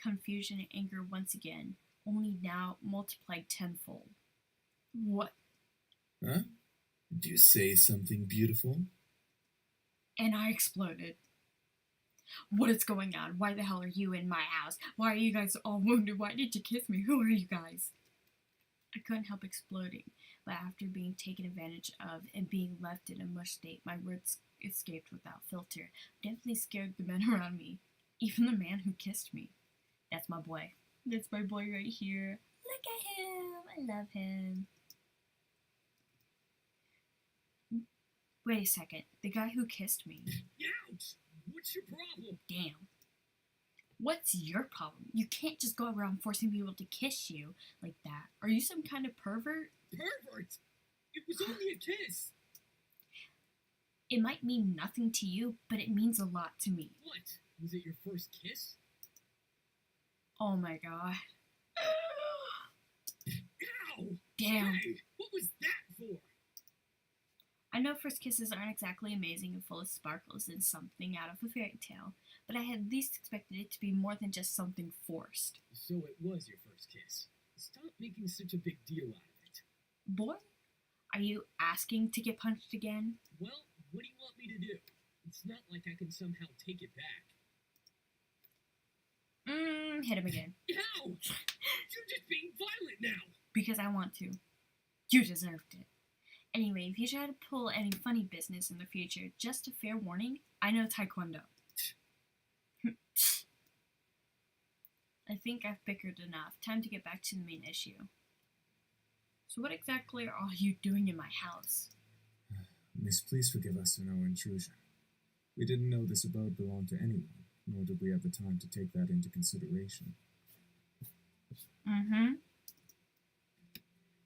A: confusion and anger once again, only now multiplied tenfold. What?
B: Huh? Did you say something beautiful?
A: And I exploded. What is going on? Why the hell are you in my house? Why are you guys all wounded? Why did you kiss me? Who are you guys? I couldn't help exploding, but after being taken advantage of and being left in a mush state, my words escaped without filter. Definitely scared the men around me, even the man who kissed me. That's my boy. That's my boy right here. Look at him. I love him. Wait a second. The guy who kissed me.
H: Ouch! What's your problem?
A: Damn. What's your problem? You can't just go around forcing people to kiss you like that. Are you some kind of pervert?
H: Pervert! It was only a kiss!
A: It might mean nothing to you, but it means a lot to me.
H: What? Was it your first kiss?
A: Oh my god.
H: Ow!
A: Damn.
H: Hey, what was that for?
A: I know first kisses aren't exactly amazing and full of sparkles and something out of a fairy tale, but I had at least expected it to be more than just something forced.
H: So it was your first kiss. Stop making such a big deal out of it.
A: Boy, are you asking to get punched again?
H: Well, what do you want me to do? It's not like I can somehow take it back.
A: Hit him again.
H: Ow! You're just being violent now!
A: Because I want to. You deserved it. Anyway, if you try to pull any funny business in the future, just a fair warning, I know Taekwondo. I think I've bickered enough. Time to get back to the main issue. So what exactly are you doing in my house?
H: Miss, please forgive us for our intrusion. We didn't know this abode belonged to anyone, nor did we have the time to take that into consideration.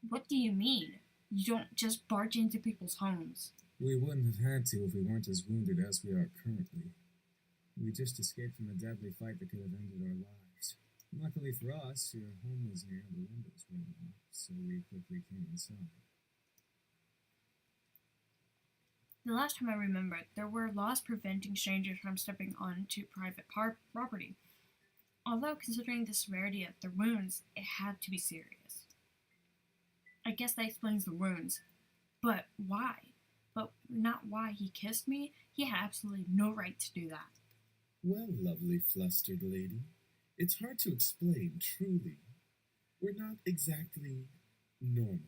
A: What do you mean? You don't just barge into people's homes.
H: We wouldn't have had to if we weren't as wounded as we are currently. We just escaped from a deadly fight that could have ended our lives. Luckily for us, your home was near and the windows were unlocked, so we quickly came inside.
A: The last time I remembered, there were laws preventing strangers from stepping onto private property. Although, considering the severity of the wounds, it had to be serious. I guess that explains the wounds. But why? But not why he kissed me? He had absolutely no right to do that.
B: Well, lovely flustered lady, it's hard to explain, truly. We're not exactly normal.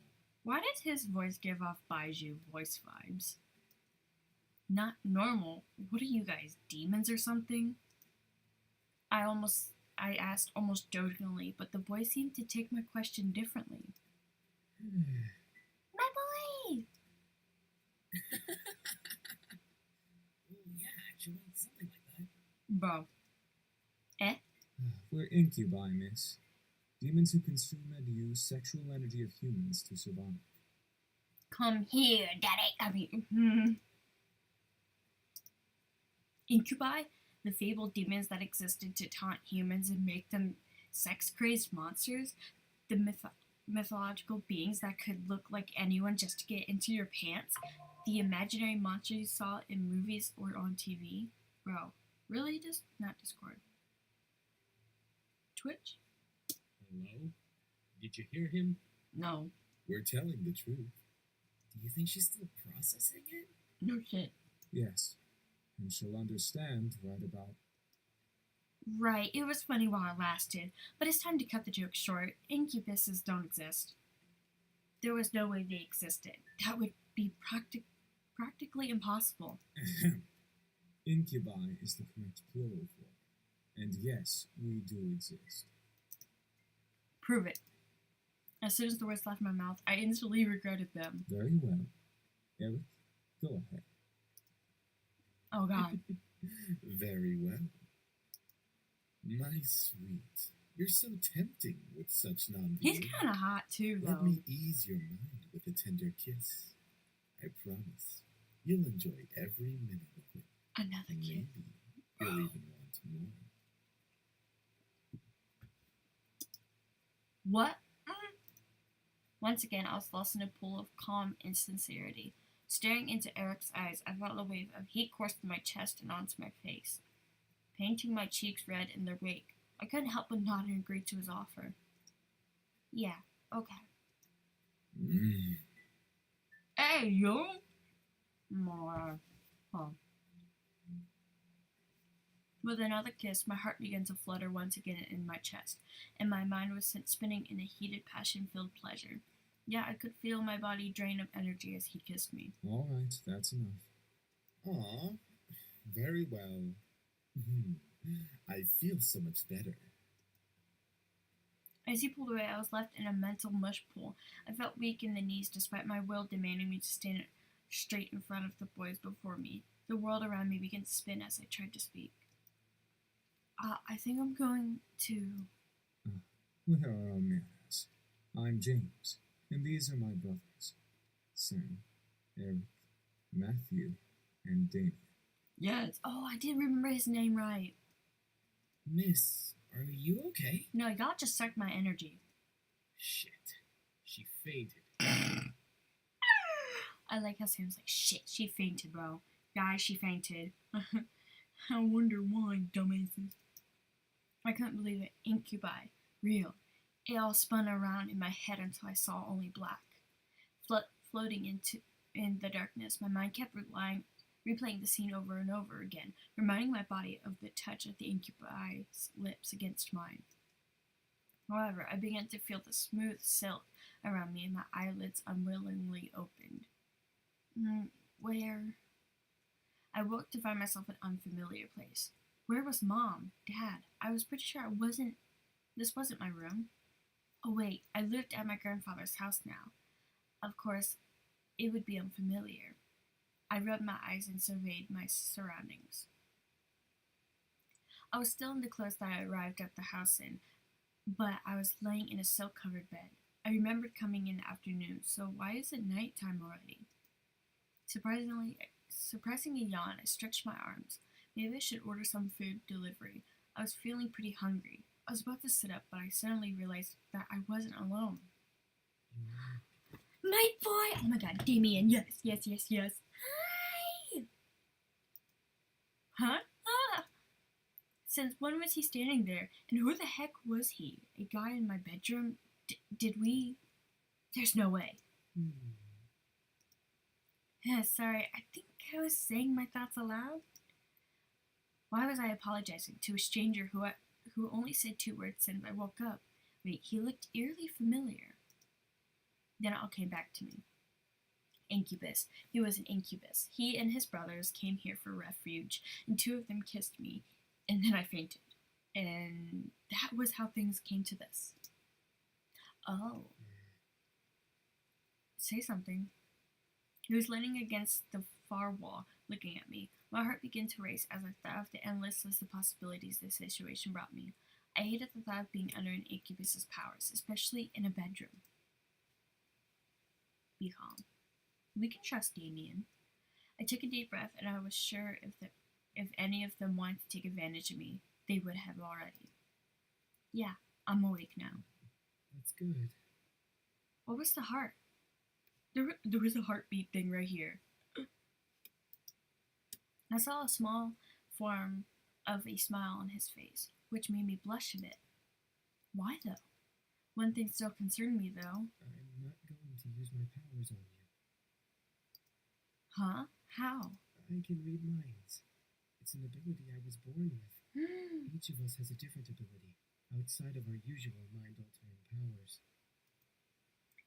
A: Why does his voice give off Baiju voice vibes? Not normal? What are you guys, demons or something? I asked almost jokingly, but the boy seemed to take my question differently. My boy!
C: Oh, yeah, actually, something like that.
A: Bro. Eh?
H: We're incubi, miss. Demons who consume and use sexual energy of humans to survive.
A: Come here, daddy. Incubi? The fabled demons that existed to taunt humans and make them sex-crazed monsters? The mythological beings that could look like anyone just to get into your pants? The imaginary monsters you saw in movies or on TV? Bro, really? Just not Discord. Twitch?
B: Hello? Did you hear him?
A: No.
B: We're telling the truth.
C: Do you think she's still processing it?
A: No shit.
H: Yes, and she'll understand right about.
A: Right, it was funny while it lasted, but it's time to cut the joke short. Incubuses don't exist. There was no way they existed. That would be practically impossible.
H: Incubi is the correct plural form. And yes, we do exist.
A: Prove it. As soon as the words left my mouth, I instantly regretted them.
H: Very well. Eric, go ahead.
A: Oh god.
B: Very well. My sweet, you're so tempting with such
A: He's
B: non-behavior.
A: kinda hot too,
B: Let
A: though.
B: me ease your mind with a tender kiss. I promise you'll enjoy every minute of it.
A: Another
B: And
A: kid.
B: maybe you'll even want more.
A: What? Once again, I was lost in a pool of calm insincerity. Staring into Eric's eyes, I felt a wave of heat course through my chest and onto my face, painting my cheeks red in their wake. I couldn't help but nod and agree to his offer. Yeah, okay. Hey, yo! More. Huh. With another kiss, my heart began to flutter once again in my chest, and my mind was sent spinning in a heated, passion-filled pleasure. Yeah, I could feel my body drain of energy as he kissed me.
H: All right, that's enough.
B: Aw, very well. I feel so much better.
A: As he pulled away, I was left in a mental mush pool. I felt weak in the knees despite my will demanding me to stand straight in front of the boys before me. The world around me began to spin as I tried to speak. I think I'm going to...
H: Where are our manners? I'm James, and these are my brothers. Sam, Eric, Matthew, and Damien.
A: Yes. Oh, I did remember his name right.
C: Miss, are you okay?
A: No, y'all just sucked my energy.
I: Shit. She fainted.
A: I like how Sam's like, shit, she fainted, bro. Guys, she fainted. I wonder why, dumbasses. I couldn't believe it. Incubi. Real. It all spun around in my head until I saw only black. Floating in the darkness, my mind kept replaying the scene over and over again, reminding my body of the touch of the incubi's lips against mine. However, I began to feel the smooth silk around me and my eyelids unwillingly opened. Where? I woke to find myself in an unfamiliar place. Where was Mom? Dad? I was pretty sure this wasn't my room. Oh wait, I lived at my grandfather's house now. Of course, it would be unfamiliar. I rubbed my eyes and surveyed my surroundings. I was still in the clothes that I arrived at the house in, but I was laying in a silk-covered bed. I remembered coming in the afternoon, so why is it nighttime already? Suppressing a yawn, I stretched my arms. Maybe I should order some food delivery. I was feeling pretty hungry. I was about to sit up, but I suddenly realized that I wasn't alone. My boy! Oh my god, Damien, yes. Hi! Huh? Ah! Since when was he standing there? And who the heck was he? A guy in my bedroom? Did we? There's no way. Sorry, I think I was saying my thoughts aloud. Why was I apologizing to a stranger who only said 2 words since I woke up? Wait, he looked eerily familiar. Then it all came back to me. incubus. He was an incubus. He and his brothers came here for refuge, and 2 of them kissed me, and then I fainted. And that was how things came to this. Oh. Say something. He was leaning against the far wall, looking at me. My heart began to race as I thought of the endless list of possibilities this situation brought me. I hated the thought of being under an incubus's powers, especially in a bedroom. Be calm. We can trust Damien. I took a deep breath, and I was sure if any of them wanted to take advantage of me, they would have already. Yeah, I'm awake now.
H: That's good.
A: What was the heart? There was a heartbeat thing right here. I saw a small form of a smile on his face, which made me blush a bit. Why, though? One thing still concerned me, though.
H: I'm not going to use my powers on you.
A: Huh? How?
H: I can read minds. It's an ability I was born with. Each of us has a different ability, outside of our usual mind-altering powers.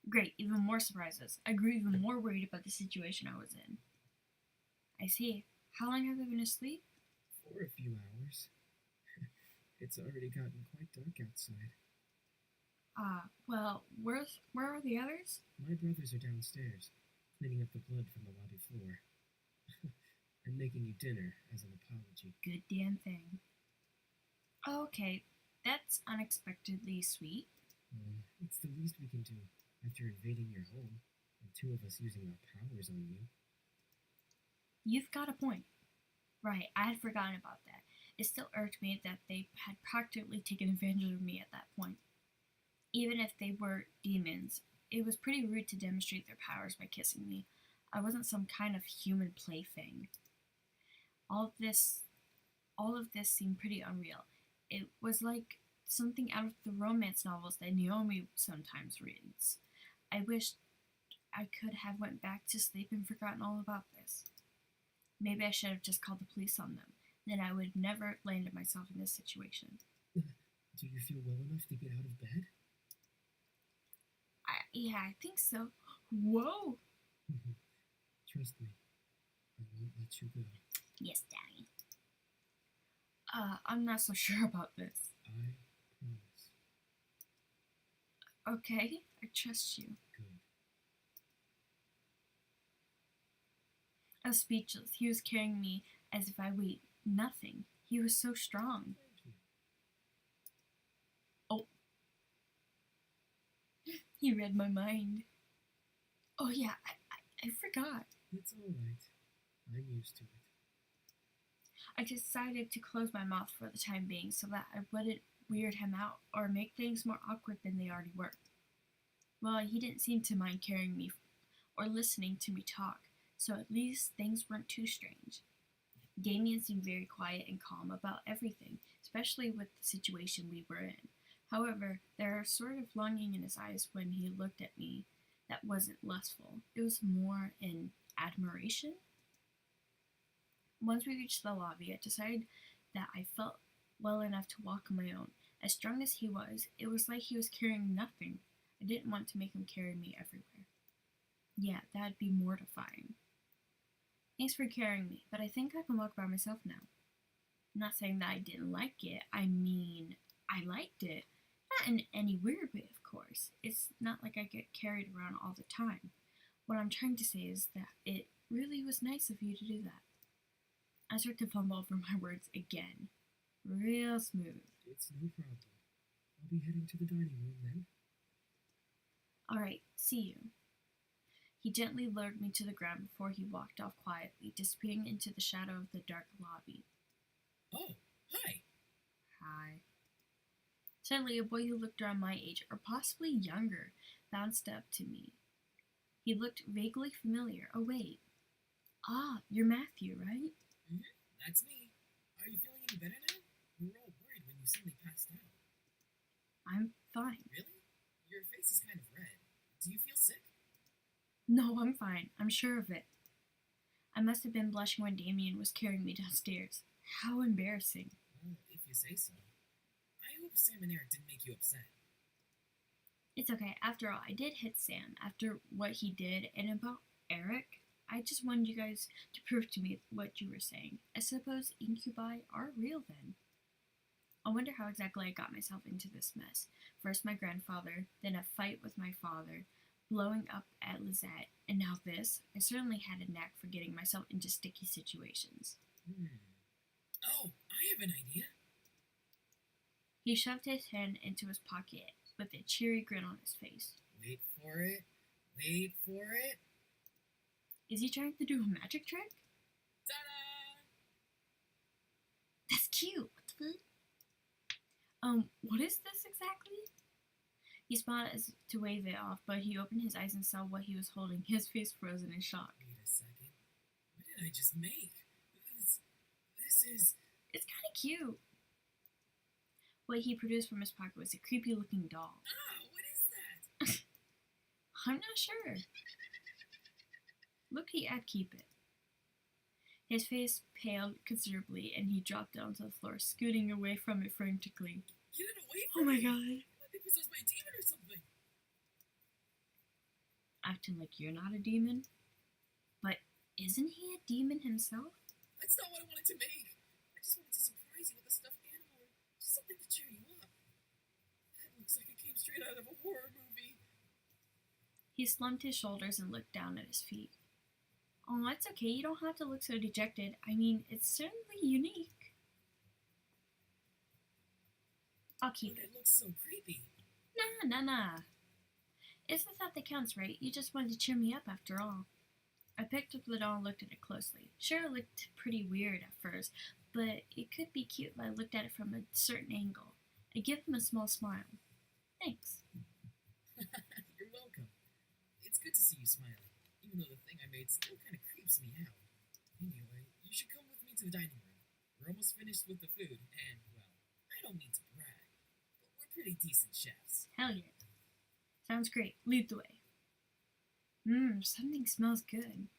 A: Great, even more surprises. I grew even more worried about the situation I was in. I see. How long have you been asleep?
H: For a few hours. It's already gotten quite dark outside.
A: Well, where are the others?
H: My brothers are downstairs, cleaning up the blood from the lobby floor. And making you dinner as an apology.
A: Good damn thing. Okay, that's unexpectedly sweet.
H: It's the least we can do after invading your home and 2 of us using our powers on you.
A: You've got a point. Right, I had forgotten about that. It still irked me that they had practically taken advantage of me at that point. Even if they were demons, it was pretty rude to demonstrate their powers by kissing me. I wasn't some kind of human plaything. All of this seemed pretty unreal. It was like something out of the romance novels that Naomi sometimes reads. I wished I could have went back to sleep and forgotten all about this. Maybe I should have just called the police on them. Then I would have never landed myself in this situation.
H: Do you feel well enough to get out of bed?
A: Yeah, I think so. Whoa!
H: Trust me, I won't let you go.
A: Yes, Daddy. I'm not so sure about this.
H: I promise.
A: Okay, I trust you.
H: Good.
A: I was speechless. He was carrying me as if I weighed nothing. He was so strong.
H: Thank you.
A: Oh. He read my mind. Oh yeah, I forgot.
H: It's all right. I'm used to it.
A: I decided to close my mouth for the time being so that I wouldn't weird him out or make things more awkward than they already were. Well, he didn't seem to mind carrying me or listening to me talk, so at least things weren't too strange. Damien seemed very quiet and calm about everything, especially with the situation we were in. However, there was sort of longing in his eyes when he looked at me that wasn't lustful. It was more in admiration. Once we reached the lobby, I decided that I felt well enough to walk on my own. As strong as he was, it was like he was carrying nothing. I didn't want to make him carry me everywhere. Yeah, that'd be mortifying. Thanks for carrying me, but I think I can walk by myself now. I'm not saying that I didn't like it. I mean, I liked it. Not in any weird way, of course. It's not like I get carried around all the time. What I'm trying to say is that it really was nice of you to do that. I start to fumble over my words again. Real smooth.
H: It's no problem. I'll be heading to the dining room then.
A: Alright, see you. He gently lowered me to the ground before he walked off quietly, disappearing into the shadow of the dark lobby.
C: Oh, hi.
A: Hi. Suddenly, a boy who looked around my age, or possibly younger, bounced up to me. He looked vaguely familiar. Oh, wait. Ah, you're Matthew, right?
C: That's me. Are you feeling any better now? We were all worried when you suddenly passed out.
A: I'm fine.
C: Really? Your face is kind of red. Do you feel sick?
A: No, I'm fine. I'm sure of it. I must have been blushing when Damien was carrying me downstairs. How embarrassing.
C: Well, if you say so. I hope Sam and Eric didn't make you upset.
A: It's okay. After all, I did hit Sam after what he did and about Eric, I just wanted you guys to prove to me what you were saying. I suppose incubi are real then. I wonder how exactly I got myself into this mess. First my grandfather, then a fight with my father, blowing up at Lizette, and now this. I certainly had a knack for getting myself into sticky situations.
C: Oh, I have an idea.
A: He shoved his hand into his pocket with a cheery grin on his face.
C: Wait for it. Wait for it.
A: Is he trying to do a magic trick?
C: Ta-da!
A: That's cute. What the fuck? What is this exactly? He smiled as to wave it off, but he opened his eyes and saw what he was holding. His face frozen in shock.
C: Wait a second. What did I just make? This is...
A: It's kind of cute. What he produced from his pocket was a creepy-looking doll.
C: Ah, what is that?
A: I'm not sure. Look, I'd keep it. His face paled considerably, and he dropped down to the floor, scooting away from it frantically.
C: Get it away
A: Oh
C: from
A: my
C: me!
A: god.
C: I think possessed by a demon or something.
A: Acting like you're not a demon? But isn't he a demon himself?
C: That's not what I wanted to make. I just wanted to surprise you with a stuffed animal or just something to cheer you up. That looks like it came straight out of a horror movie.
A: He slumped his shoulders and looked down at his feet. Oh, it's okay. You don't have to look so dejected. I mean, it's certainly unique. I'll keep
C: But
A: it.
C: it looks so creepy.
A: Nah. It's the thought that counts, right? You just wanted to cheer me up after all. I picked up the doll and looked at it closely. Sure, it looked pretty weird at first, but it could be cute if I looked at it from a certain angle. I give him a small smile. Thanks.
C: You're welcome. It's good to see you smiling, even though the thing I made still kind of creeps me out. Anyway, you should come with me to the dining room. We're almost finished with the food, and, well, I don't mean to brag, but we're pretty decent chefs.
A: Hell yeah. Sounds great. Lead the way. Something smells good.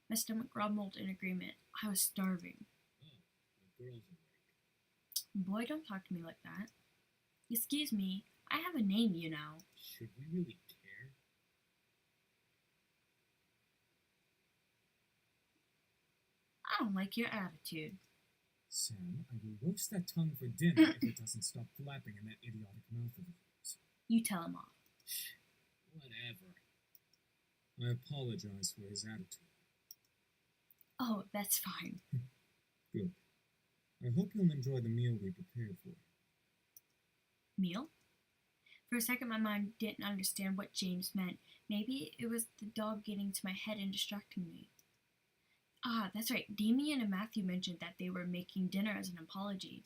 A: My stomach grumbled in agreement. I was starving.
H: Oh, the girl's awake.
A: Boy, don't talk to me like that. Excuse me, I have a name, you know.
H: Should we really care?
A: I don't like your attitude.
H: Sam, I will roast that tongue for dinner if it doesn't stop flapping in that idiotic mouth of yours.
A: You tell him off.
C: Whatever.
H: I apologize for his attitude.
A: Oh, that's fine.
H: Good. I hope you'll enjoy the meal we prepared for you.
A: Meal? For a second, my mind didn't understand what James meant. Maybe it was the dog getting to my head and distracting me. Ah, that's right. Damien and Matthew mentioned that they were making dinner as an apology.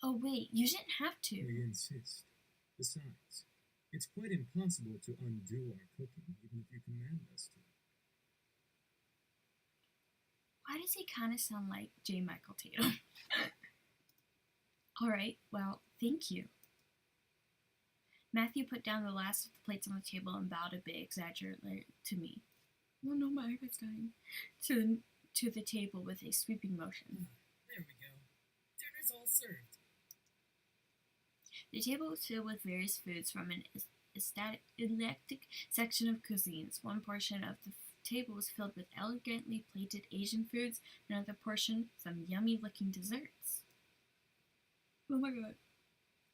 A: Oh, wait, you didn't have to.
H: We insist. Besides, it's quite impossible to undo our cooking, even if you command us to.
A: Why does he kind of sound like J. Michael Tatum? All right, well, thank you. Matthew put down the last of the plates on the table and bowed a bit exaggeratedly to me. Oh no, my eyeballs dying. To the table with a sweeping motion.
C: There we go. Dinner's all served.
A: The table was filled with various foods from an eclectic section of cuisines. One portion of the table was filled with elegantly plated Asian foods, another portion some yummy-looking desserts. Oh my god.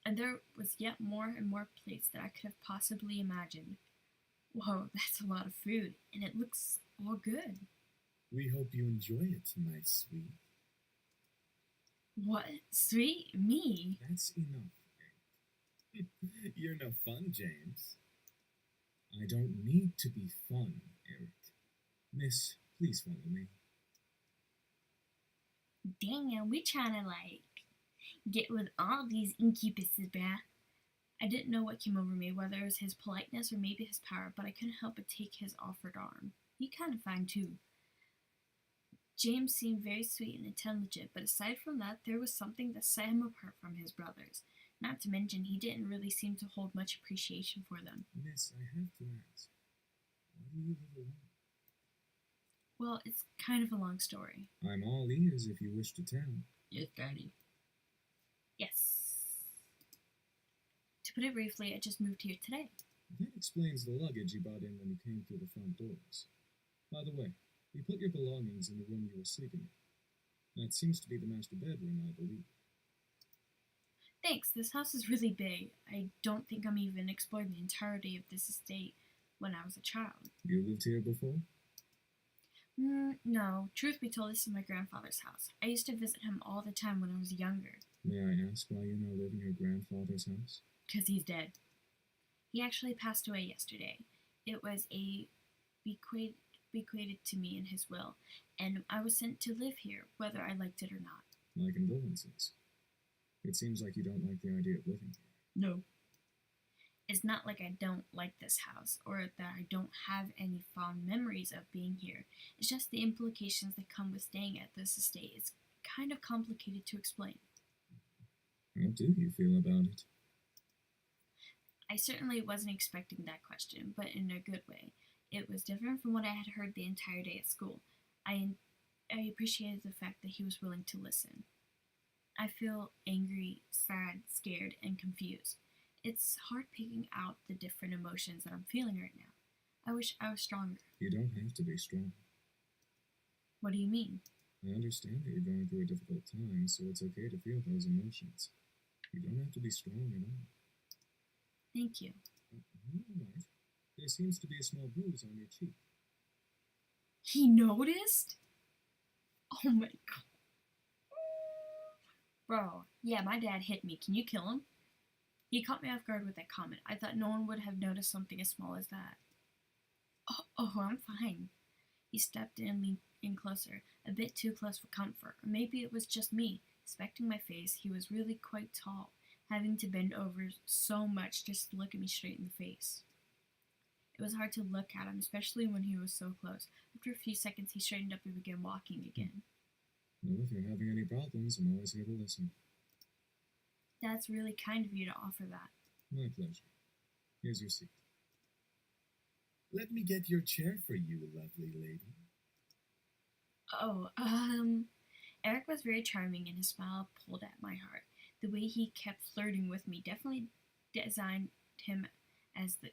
A: And there was yet more and more plates that I could have possibly imagined. Whoa, that's a lot of food, and it looks all good.
B: We hope you enjoy it, my sweet.
A: What? Sweet? Me?
H: That's enough, Eric.
B: You're no fun, James.
H: I don't need to be fun, Eric. Miss, please follow me.
A: Damn, we trying to, get with all these incubuses, bruh. I didn't know what came over me, whether it was his politeness or maybe his power, but I couldn't help but take his offered arm. He kind of fine, too. James seemed very sweet and intelligent, but aside from that, there was something that set him apart from his brothers. Not to mention, he didn't really seem to hold much appreciation for them.
H: Miss, I have to ask, why do you live alone?
A: Well, it's kind of a long story.
H: I'm all ears if you wish to tell.
A: Yes, Daddy. Yes. To put it briefly, I just moved here today.
H: That explains the luggage you brought in when you came through the front doors. By the way, you put your belongings in the room you were sleeping in. That seems to be the master bedroom, I believe.
A: Thanks, this house is really big. I don't think I'm even exploring the entirety of this estate when I was a child.
H: You lived here before?
A: No, truth be told, this is my grandfather's house. I used to visit him all the time when I was younger.
H: May I ask why you now live in your grandfather's house?
A: 'Cause he's dead. He actually passed away yesterday. It was a bequeathed to me in his will, and I was sent to live here, whether I liked it or not.
H: My condolences. It seems like you don't like the idea of living here.
A: No. It's not like I don't like this house, or that I don't have any fond memories of being here. It's just the implications that come with staying at this estate. It's kind of complicated to explain.
H: How do you feel about it?
A: I certainly wasn't expecting that question, but in a good way. It was different from what I had heard the entire day at school. I appreciated the fact that he was willing to listen. I feel angry, sad, scared, and confused. It's hard picking out the different emotions that I'm feeling right now. I wish I was stronger.
H: You don't have to be strong.
A: What do you mean?
H: I understand that you're going through a difficult time, so it's okay to feel those emotions. You don't have to be strong at all.
A: Thank you.
H: All right. There seems to be a small bruise on your cheek.
A: He noticed? Oh my god. Bro, yeah, my dad hit me. Can you kill him? He caught me off guard with that comment. I thought no one would have noticed something as small as that. Oh, I'm fine. He stepped in and leaned in closer, a bit too close for comfort. Or maybe it was just me. Inspecting my face, he was really quite tall, having to bend over so much just to look at me straight in the face. It was hard to look at him, especially when he was so close. After a few seconds, he straightened up and began walking again.
H: Well, if you're having any problems, I'm always here to listen.
A: That's really kind of you to offer that.
H: My pleasure. Here's your seat.
B: Let me get your chair for you, lovely lady.
A: Oh, Eric was very charming and his smile pulled at my heart. The way he kept flirting with me definitely designed him as the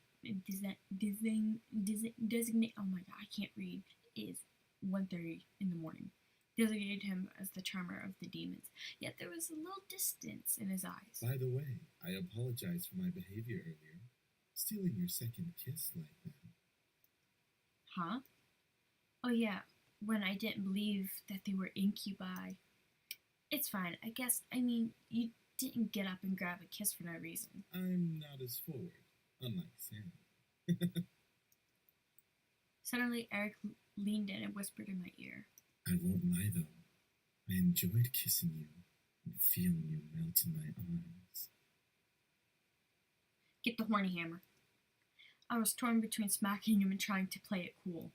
A: designate. Oh my god, I can't read. It is 1:30 in the morning. Designated him as the charmer of the demons. Yet there was a little distance in his eyes.
B: By the way, I apologize for my behavior earlier. Stealing your second kiss like that.
A: Huh? Oh yeah, when I didn't believe that they were incubi. It's fine. I mean, you didn't get up and grab a kiss for no reason.
B: I'm not as forward, unlike Sam.
A: Suddenly, Eric leaned in and whispered in my ear.
B: I won't lie though. I enjoyed kissing you and feeling you melt in my arms.
A: Get the horny hammer. I was torn between smacking him and trying to play it cool.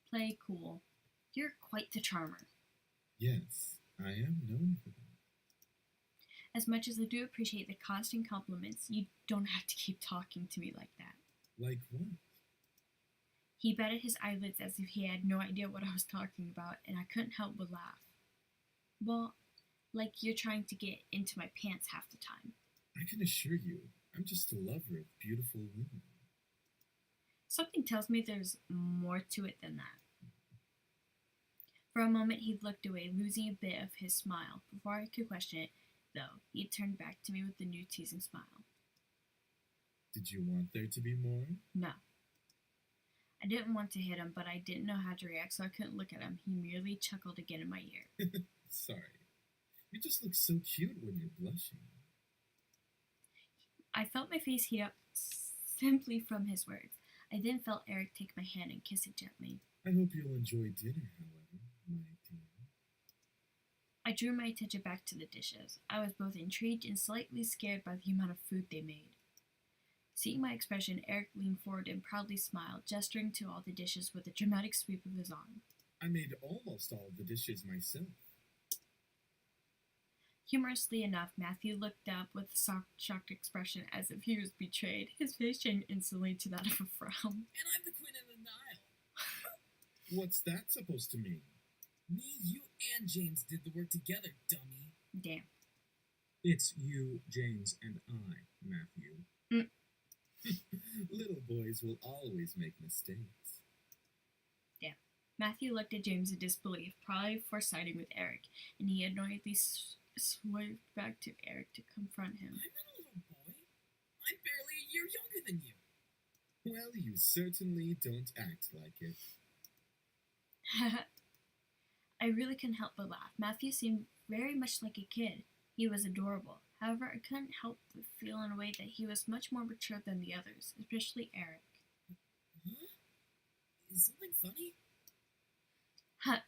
A: Play cool. You're quite the charmer.
B: Yes, I am known for that.
A: As much as I do appreciate the constant compliments, you don't have to keep talking to me like that.
B: Like what?
A: He batted his eyelids as if he had no idea what I was talking about, and I couldn't help but laugh. Well, like you're trying to get into my pants half the time.
B: I can assure you, I'm just a lover of beautiful women.
A: Something tells me there's more to it than that. For a moment, he looked away, losing a bit of his smile. Before I could question it, though, he turned back to me with a new teasing smile.
B: Did you want there to be more?
A: No. I didn't want to hit him, but I didn't know how to react, so I couldn't look at him. He merely chuckled again in my ear.
B: Sorry. You just look so cute when you're blushing.
A: I felt my face heat up simply from his words. I then felt Eric take my hand and kiss it gently.
B: I hope you'll enjoy dinner, however, my dear.
A: I drew my attention back to the dishes. I was both intrigued and slightly scared by the amount of food they made. Seeing my expression, Eric leaned forward and proudly smiled, gesturing to all the dishes with a dramatic sweep of his arm.
B: I made almost all of the dishes myself.
A: Humorously enough, Matthew looked up with a shocked expression as if he was betrayed. His face changed instantly to that of a frown.
C: And I'm the queen of the Nile.
B: What's that supposed to mean?
C: Me, you, and James did the work together, dummy.
A: Damn.
H: It's you, James, and I, Matthew.
B: Little boys will always make mistakes.
A: Yeah. Matthew looked at James in disbelief, probably before siding with Eric, and he annoyedly swiped back to Eric to confront him.
C: I'm not a little boy. I'm barely a year younger than you.
B: Well, you certainly don't act like it.
A: I really couldn't help but laugh. Matthew seemed very much like a kid. He was adorable. However, I couldn't help but feel in a way that he was much more mature than the others, especially Eric.
C: Huh? Is something funny?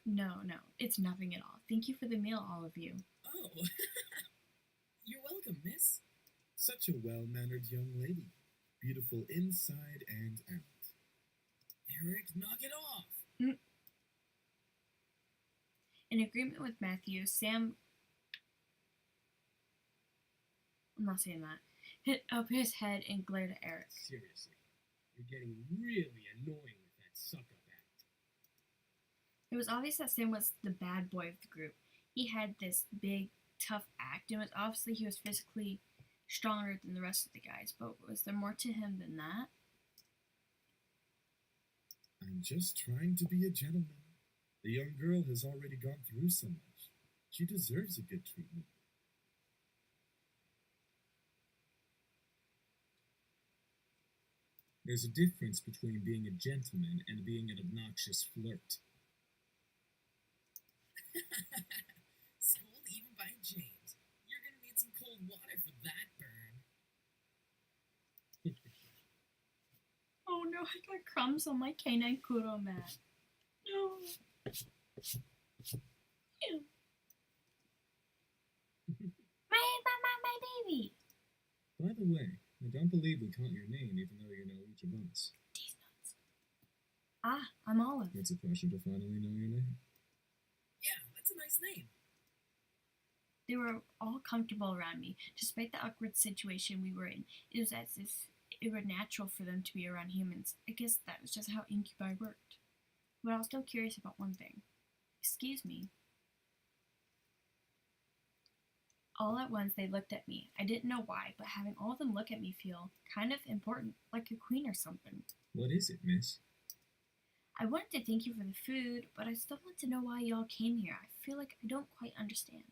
A: No, it's nothing at all. Thank you for the meal, all of you.
C: Oh. You're welcome, miss.
B: Such a well-mannered young lady. Beautiful inside and out.
C: Eric, knock it off.
A: In agreement with Matthew, Sam, I'm not saying that, hit up his head and glared at Eric.
J: Seriously, you're getting really annoying with that suck-up act.
A: It was obvious that Sam was the bad boy of the group. He had this big, tough act, and it was obviously he was physically stronger than the rest of the guys, but was there more to him than that?
B: I'm just trying to be a gentleman. The young girl has already gone through so much. She deserves a good treatment.
H: There's a difference between being a gentleman and being an obnoxious flirt.
C: Schooled even by James. You're gonna need some cold water for that burn.
A: Oh no, I got crumbs on my canine kuro mat. No. Ew. my baby.
H: By the way, I don't believe we caught your name even though you know each of us.
A: These nuts. I'm Olive.
H: It's a pleasure to finally know your name.
C: Yeah, that's a nice name.
A: They were all comfortable around me, despite the awkward situation we were in. It was as if it were natural for them to be around humans. I guess that was just how incubi worked. But I was still curious about one thing. Excuse me. All at once they looked at me. I didn't know why, but having all of them look at me feel kind of important, like a queen or something.
H: What is it, miss?
A: I wanted to thank you for the food, but I still want to know why y'all came here. I feel like I don't quite understand.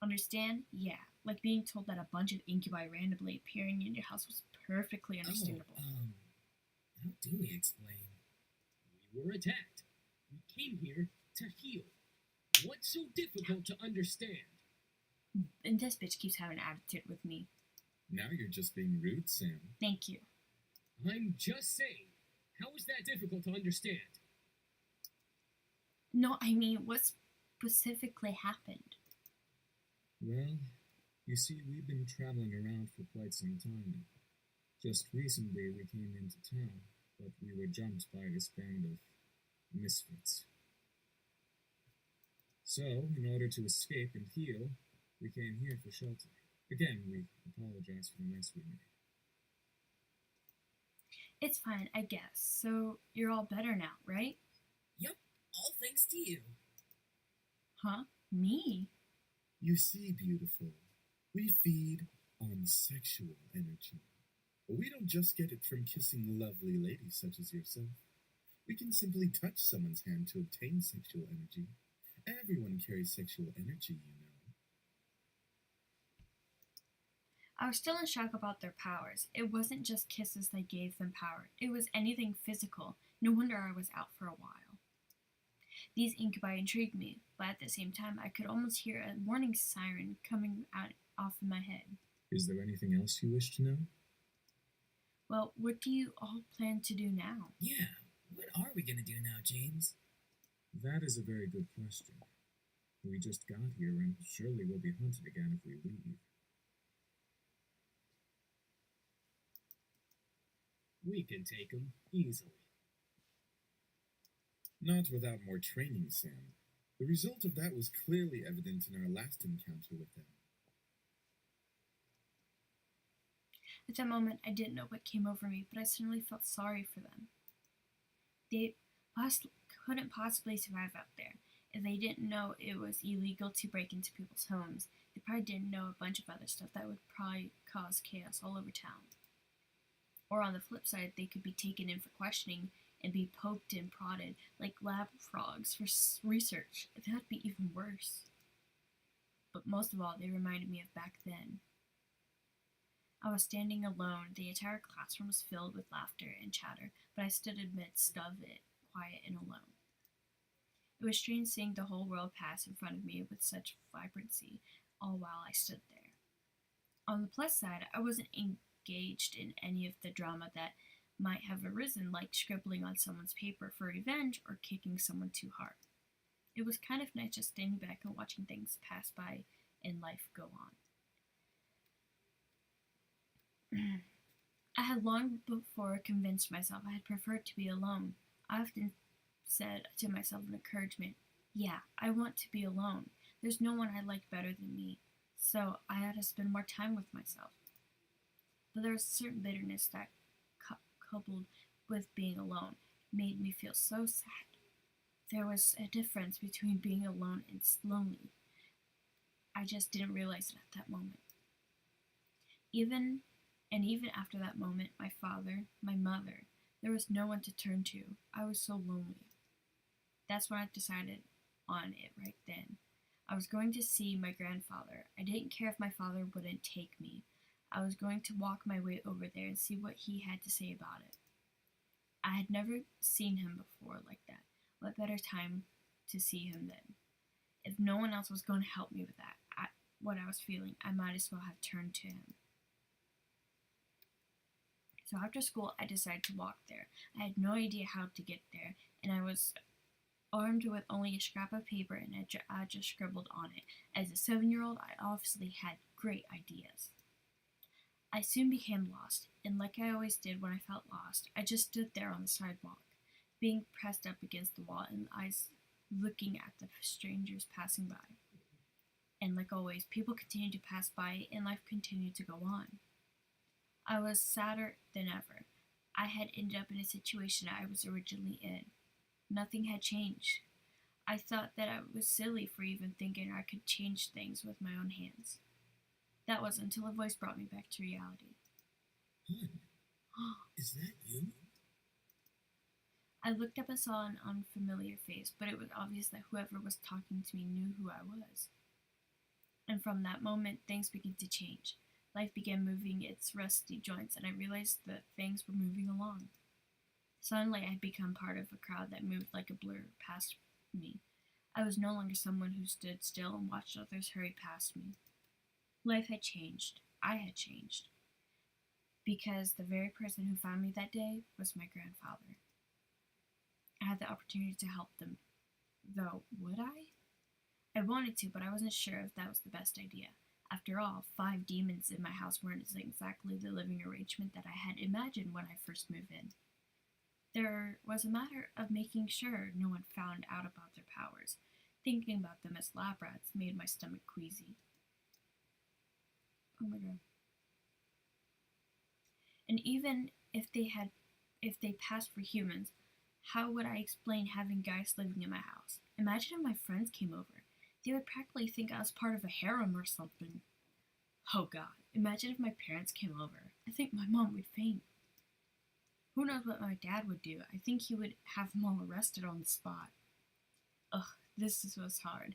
A: Understand? Yeah, like being told that a bunch of incubi randomly appearing in your house was perfectly understandable.
C: How do we explain?
J: We were attacked. We came here to heal. What's so difficult to understand?
A: And this bitch keeps having an attitude with me.
B: Now you're just being rude, Sam.
A: Thank you.
J: I'm just saying. How is that difficult to understand?
A: No, I mean, what specifically happened?
H: Well, you see, we've been traveling around for quite some time now. Just recently we came into town, but we were jumped by this band of misfits. So, in order to escape and heal, we came here for shelter. Again, we apologize for the mess we made.
A: It's fine, I guess. So, you're all better now, right?
C: Yup, all thanks to you.
A: Huh? Me?
B: You see, beautiful, we feed on sexual energy. But we don't just get it from kissing lovely ladies such as yourself. We can simply touch someone's hand to obtain sexual energy. Everyone carries sexual energy, you know.
A: I was still in shock about their powers. It wasn't just kisses that gave them power. It was anything physical. No wonder I was out for a while. These incubi intrigued me, but at the same time I could almost hear a warning siren coming out off in my head.
H: Is there anything else you wish to know?
A: Well, what do you all plan to do now?
C: Yeah, what are we gonna do now, James?
H: That is a very good question. We just got here and surely we'll be hunted again if we leave.
J: We can take him easily.
B: Not without more training, Sam. The result of that was clearly evident in our last encounter with them.
A: At that moment, I didn't know what came over me, but I suddenly felt sorry for them. They couldn't possibly survive out there. If they didn't know it was illegal to break into people's homes, they probably didn't know a bunch of other stuff that would probably cause chaos all over town. Or on the flip side, they could be taken in for questioning and be poked and prodded like lab frogs for research. That'd be even worse. But most of all, they reminded me of back then. I was standing alone. The entire classroom was filled with laughter and chatter, but I stood amidst of it, quiet and alone. It was strange seeing the whole world pass in front of me with such vibrancy, all while I stood there. On the plus side, I wasn't engaged in any of the drama that might have arisen, like scribbling on someone's paper for revenge or kicking someone too hard. It was kind of nice just standing back and watching things pass by and life go on. I had long before convinced myself I had preferred to be alone. I often said to myself in encouragement, yeah, I want to be alone. There's no one I like better than me, so I had to spend more time with myself. But there was a certain bitterness that, coupled with being alone, made me feel so sad. There was a difference between being alone and lonely. I just didn't realize it at that moment. Even after that moment, my father, my mother, there was no one to turn to. I was so lonely. That's when I decided on it right then. I was going to see my grandfather. I didn't care if my father wouldn't take me. I was going to walk my way over there and see what he had to say about it. I had never seen him before like that. What better time to see him then? If no one else was going to help me with that, what I was feeling, I might as well have turned to him. So after school, I decided to walk there. I had no idea how to get there, and I was armed with only a scrap of paper, and I just scribbled on it. As a 7-year-old, I obviously had great ideas. I soon became lost, and like I always did when I felt lost, I just stood there on the sidewalk, being pressed up against the wall and eyes looking at the strangers passing by. And like always, people continued to pass by, and life continued to go on. I was sadder than ever. I had ended up in a situation I was originally in. Nothing had changed. I thought that I was silly for even thinking I could change things with my own hands. That was until a voice brought me back to reality.
C: Hon, is that you?
A: I looked up and saw an unfamiliar face, but it was obvious that whoever was talking to me knew who I was. And from that moment, things began to change. Life began moving its rusty joints, and I realized that things were moving along. Suddenly, I had become part of a crowd that moved like a blur past me. I was no longer someone who stood still and watched others hurry past me. Life had changed. I had changed. Because the very person who found me that day was my grandfather. I had the opportunity to help them. Though, would I? I wanted to, but I wasn't sure if that was the best idea. After all, 5 demons in my house weren't exactly the living arrangement that I had imagined when I first moved in. There was a matter of making sure no one found out about their powers. Thinking about them as lab rats made my stomach queasy. Oh my god. And even if they passed for humans, how would I explain having guys living in my house? Imagine if my friends came over. They would practically think I was part of a harem or something. Oh god, imagine if my parents came over. I think my mom would faint. Who knows what my dad would do? I think he would have them all arrested on the spot. Ugh, this was hard.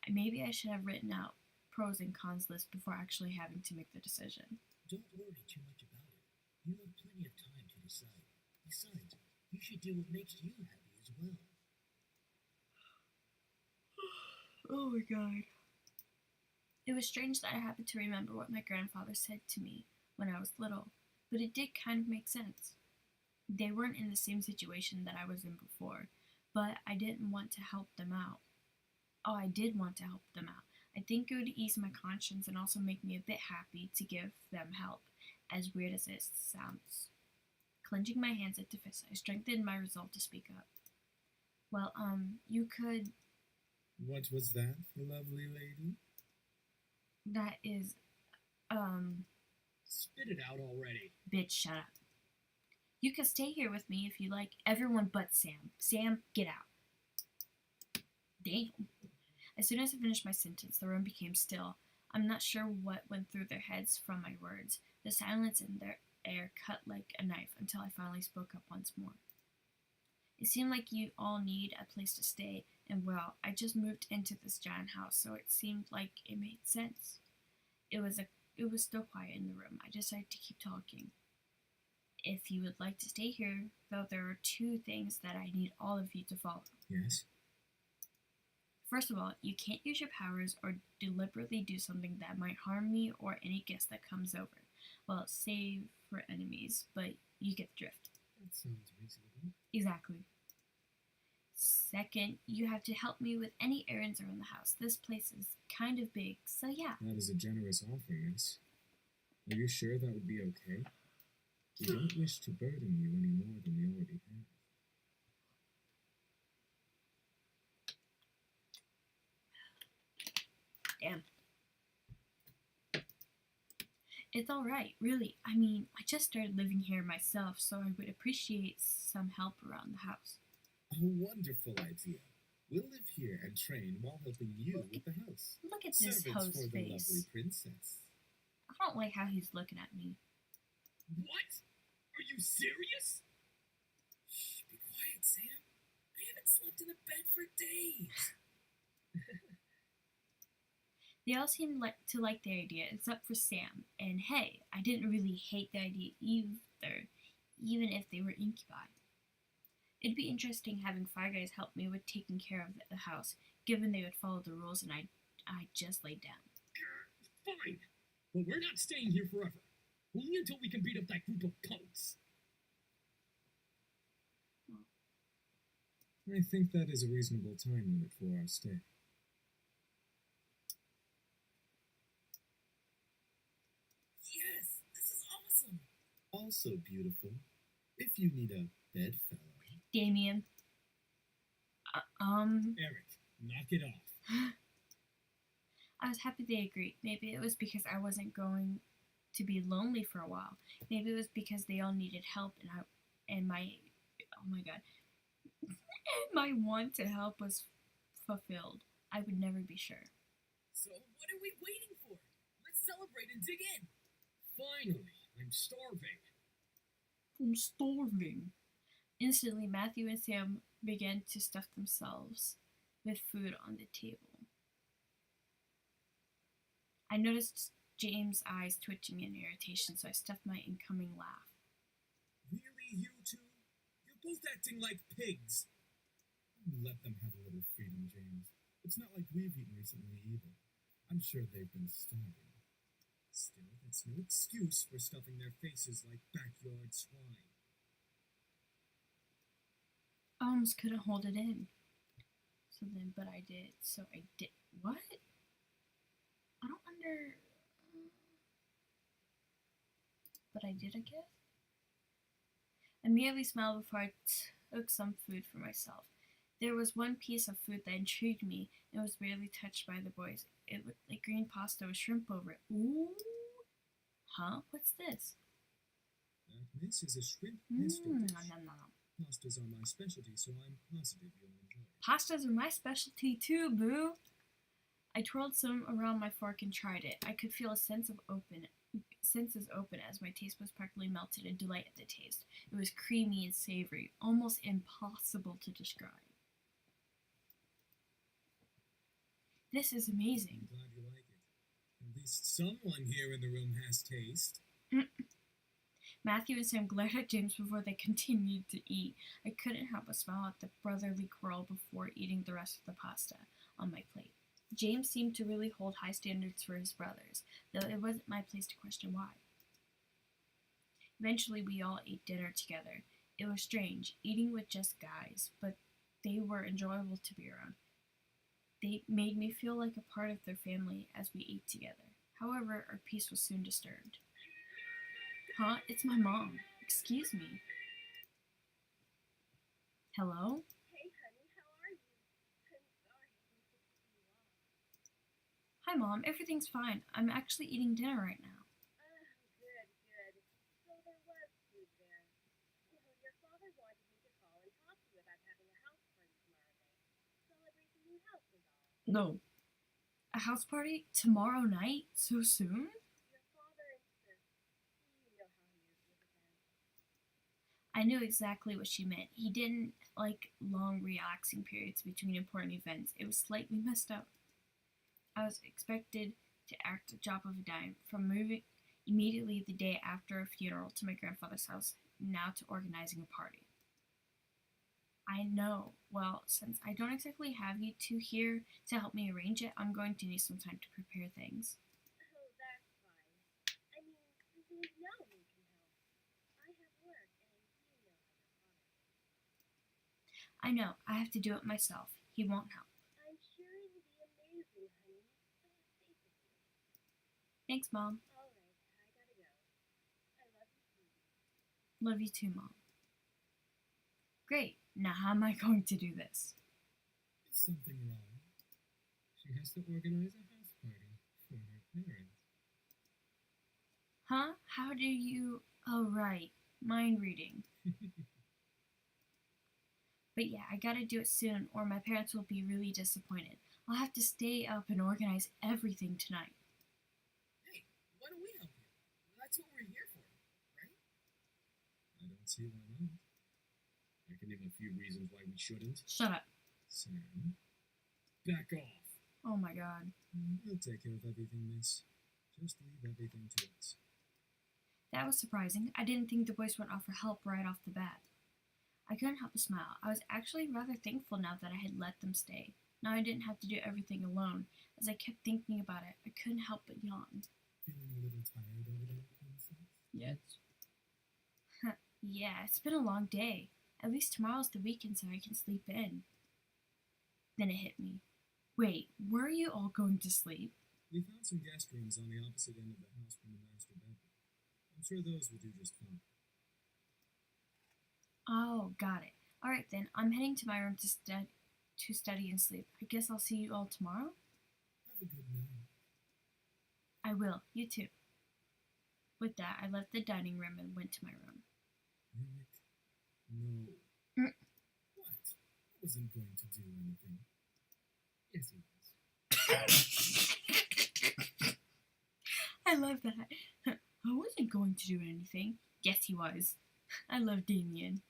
A: Maybe I should have written out pros and cons list before actually having to make the decision.
C: Don't worry too much about it. You have plenty of time to decide. Besides, you should do what makes you happy as well.
A: Oh my god. It was strange that I happened to remember what my grandfather said to me when I was little, but it did kind of make sense. They weren't in the same situation that I was in before, but I didn't want to help them out. Oh, I did want to help them out. I think it would ease my conscience and also make me a bit happy to give them help, as weird as it sounds. Clenching my hands into fists, I strengthened my resolve to speak up. Well, you could...
B: What was that, lovely lady?
A: That is,
J: Spit it out already.
A: Bitch, shut up. You can stay here with me if you like. Everyone but Sam. Sam, get out. Damn. As soon as I finished my sentence, the room became still. I'm not sure what went through their heads from my words. The silence in air cut like a knife until I finally spoke up once more. It seemed like you all need a place to stay, and well, I just moved into this giant house, so it seemed like it made sense. It was still quiet in the room. I decided to keep talking. If you would like to stay here, though, there are 2 things that I need all of you to follow.
H: Yes?
A: First of all, you can't use your powers or deliberately do something that might harm me or any guest that comes over. Well, save for enemies, but you get the drift.
J: That sounds reasonable.
A: Exactly. Second, you have to help me with any errands around the house. This place is kind of big, so yeah.
H: That is a generous offer, miss. Are you sure that would be okay? We don't wish to burden you any more than we already have.
A: Damn. It's alright, really. I mean, I just started living here myself, so I would appreciate some help around the house.
B: A wonderful idea. We'll live here and train while helping you with the house.
A: Look at this
B: Servants
A: host's
B: for the lovely
A: face.
B: princess.
A: I don't like how he's looking at me.
J: What? Are you serious?
C: Shh, be quiet, Sam. I haven't slept in a bed for days.
A: They all seem to like the idea, except for Sam. And hey, I didn't really hate the idea either, even if they were incubi. It'd be interesting having 5 guys help me with taking care of the house, given they would follow the rules and I just laid down.
J: Fine, but we're not staying here forever. Only until we can beat up that group of punks.
H: I think that is a reasonable time limit for our stay.
C: Yes, this is awesome.
B: Also beautiful. If you need a bedfellow.
A: Damien.
J: Eric, knock it off.
A: I was happy they agreed. Maybe it was because I wasn't going to be lonely for a while. Maybe it was because they all needed help and my my want to help was fulfilled. I would never be sure.
C: So what are we waiting for? Let's celebrate and dig in.
J: Finally, I'm starving.
A: I'm starving. Instantly, Matthew and Sam began to stuff themselves with food on the table. I noticed James' eyes twitching in irritation, so I stuffed my incoming laugh.
C: Really, you two? You're both acting like pigs.
B: Let them have a little freedom, James. It's not like we've eaten recently either. I'm sure they've been starving.
C: Still, that's no excuse for stuffing their faces like backyard swine.
A: I almost couldn't hold it in. But I did. So I did. What? I don't But I did, I guess. I merely smiled before I took some food for myself. There was one piece of food that intrigued me and was barely touched by the boys. It looked like green pasta with shrimp over it. Ooh. Huh? What's this?
C: This is a shrimp pesto dish.
A: No.
C: Pastas are my specialty, so I'm positive you'll enjoy it.
A: Pastas are my specialty too, boo. I twirled some around my fork and tried it. I could feel a senses open as my taste buds practically melted in delight at the taste. It was creamy and savory, almost impossible to describe. This is amazing.
C: I'm glad you like it. At least someone here in the room has taste.
A: Matthew and Sam glared at James before they continued to eat. I couldn't help but smile at the brotherly quarrel before eating the rest of the pasta on my plate. James seemed to really hold high standards for his brothers, though it wasn't my place to question why. Eventually, we all ate dinner together. It was strange, eating with just guys, but they were enjoyable to be around. They made me feel like a part of their family as we ate together. However, our peace was soon disturbed. Huh? It's my mom. Excuse me. Hello?
F: Hey, honey, how are you? I'm sorry I didn't get to see you all.
A: Hi, Mom. Everything's fine. I'm actually eating dinner right now.
F: Good. So there was food there. Your father wanted me to call and talk to you about having a house party tomorrow night. Celebrate the new house and all.
A: No. A house party? Tomorrow night? So soon?
F: Your father insists. You know how he is with
A: I knew exactly what she meant. He didn't like long, relaxing periods between important events. It was slightly messed up. I was expected to act a job of a dime, from moving immediately the day after a funeral to my grandfather's house, now to organizing a party. I know. Well, since I don't exactly have you two here to help me arrange it, I'm going to need some time to prepare things.
F: Oh, that's fine. I mean, there's no we can help. I have work, and you know how your father is.
A: I know. I have to do it myself. He won't help.
F: I'm sure it'll be amazing, honey. Stay safe with you.
A: Thanks, Mom.
F: All right, I gotta go. I love you too.
A: Love you too, Mom. Great. Now how am I going to do this?
H: Is something wrong? She has to organize a house party for her parents.
A: Huh? How do you... Oh, right. Mind reading. But yeah, I gotta do it soon or my parents will be really disappointed. I'll have to stay up and organize everything tonight.
J: Hey, why don't we help you? That's what we're here for, right?
H: I don't see why not.
J: I can name a few reasons why we shouldn't.
A: Shut up.
H: Sam,
J: Back off.
A: Oh my god.
H: we'll take care of everything, miss. Just leave everything to us.
A: That was surprising. I didn't think the boys would offer help right off the bat. I couldn't help but smile. I was actually rather thankful now that I had let them stay. Now I didn't have to do everything alone. As I kept thinking about it, I couldn't help but yawn.
B: Feeling a little tired over there, Princess?
A: Yes. Yeah, it's been a long day. At least tomorrow's the weekend so I can sleep in. Then it hit me. Wait, where are you all going to sleep?
H: We found some guest rooms on the opposite end of the house from the master bedroom. I'm sure those will do just fine.
A: Oh, got it. Alright then, I'm heading to my room to study and sleep. I guess I'll see you all tomorrow?
B: Have a good night.
A: I will. You too. With that, I left the dining room and went to my room.
B: Rick, no.
A: Mm.
B: What? I wasn't going to do anything.
J: Yes, he was.
A: I love that. I wasn't going to do anything. Yes, he was. I love Damien.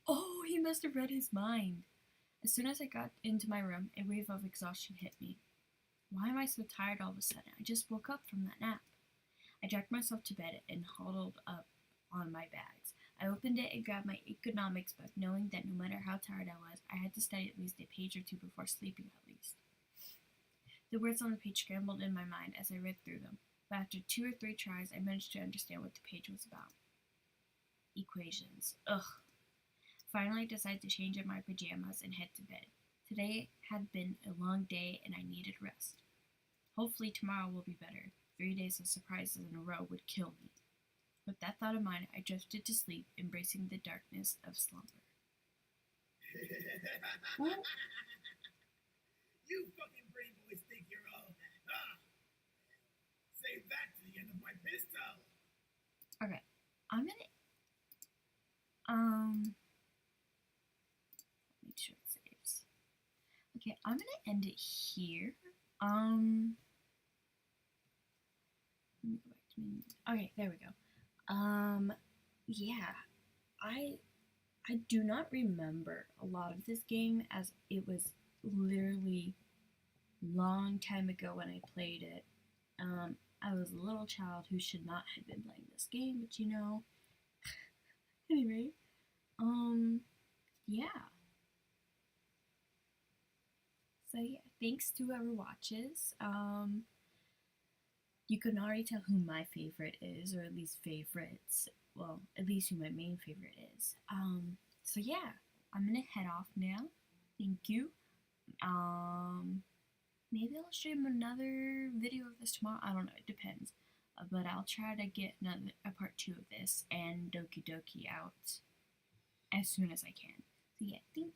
A: Oh, he must have read his mind. As soon as I got into my room, a wave of exhaustion hit me. Why am I so tired all of a sudden? I just woke up from that nap. I dragged myself to bed and huddled up on my bags. I opened it and grabbed my economics book, knowing that no matter how tired I was, I had to study at least a page or two before sleeping at least. The words on the page scrambled in my mind as I read through them, but after 2 or 3 tries, I managed to understand what the page was about. Equations. Ugh. Finally, I decided to change in my pajamas and head to bed. Today had been a long day and I needed rest. Hopefully tomorrow will be better. 3 days of surprises in a row would kill me. With that thought in mind, I drifted to sleep, embracing the darkness of slumber.
J: You fucking brain boys think you're all that, huh? Save that to the end of my pistol.
A: Okay, I'm gonna make sure it saves. Okay, I'm gonna end it here. Let me go back to menu. Okay, there we go. Yeah, I do not remember a lot of this game as it was literally long time ago when I played it. I was a little child who should not have been playing this game, but you know. Anyway, yeah. So yeah, thanks to whoever watches. You can already tell who my favorite is, or at least favorites. Well, at least who my main favorite is. So yeah, I'm gonna head off now. Thank you. Maybe I'll stream another video of this tomorrow. I don't know, it depends. But I'll try to get a part 2 of this and Doki Doki out as soon as I can. So yeah, thank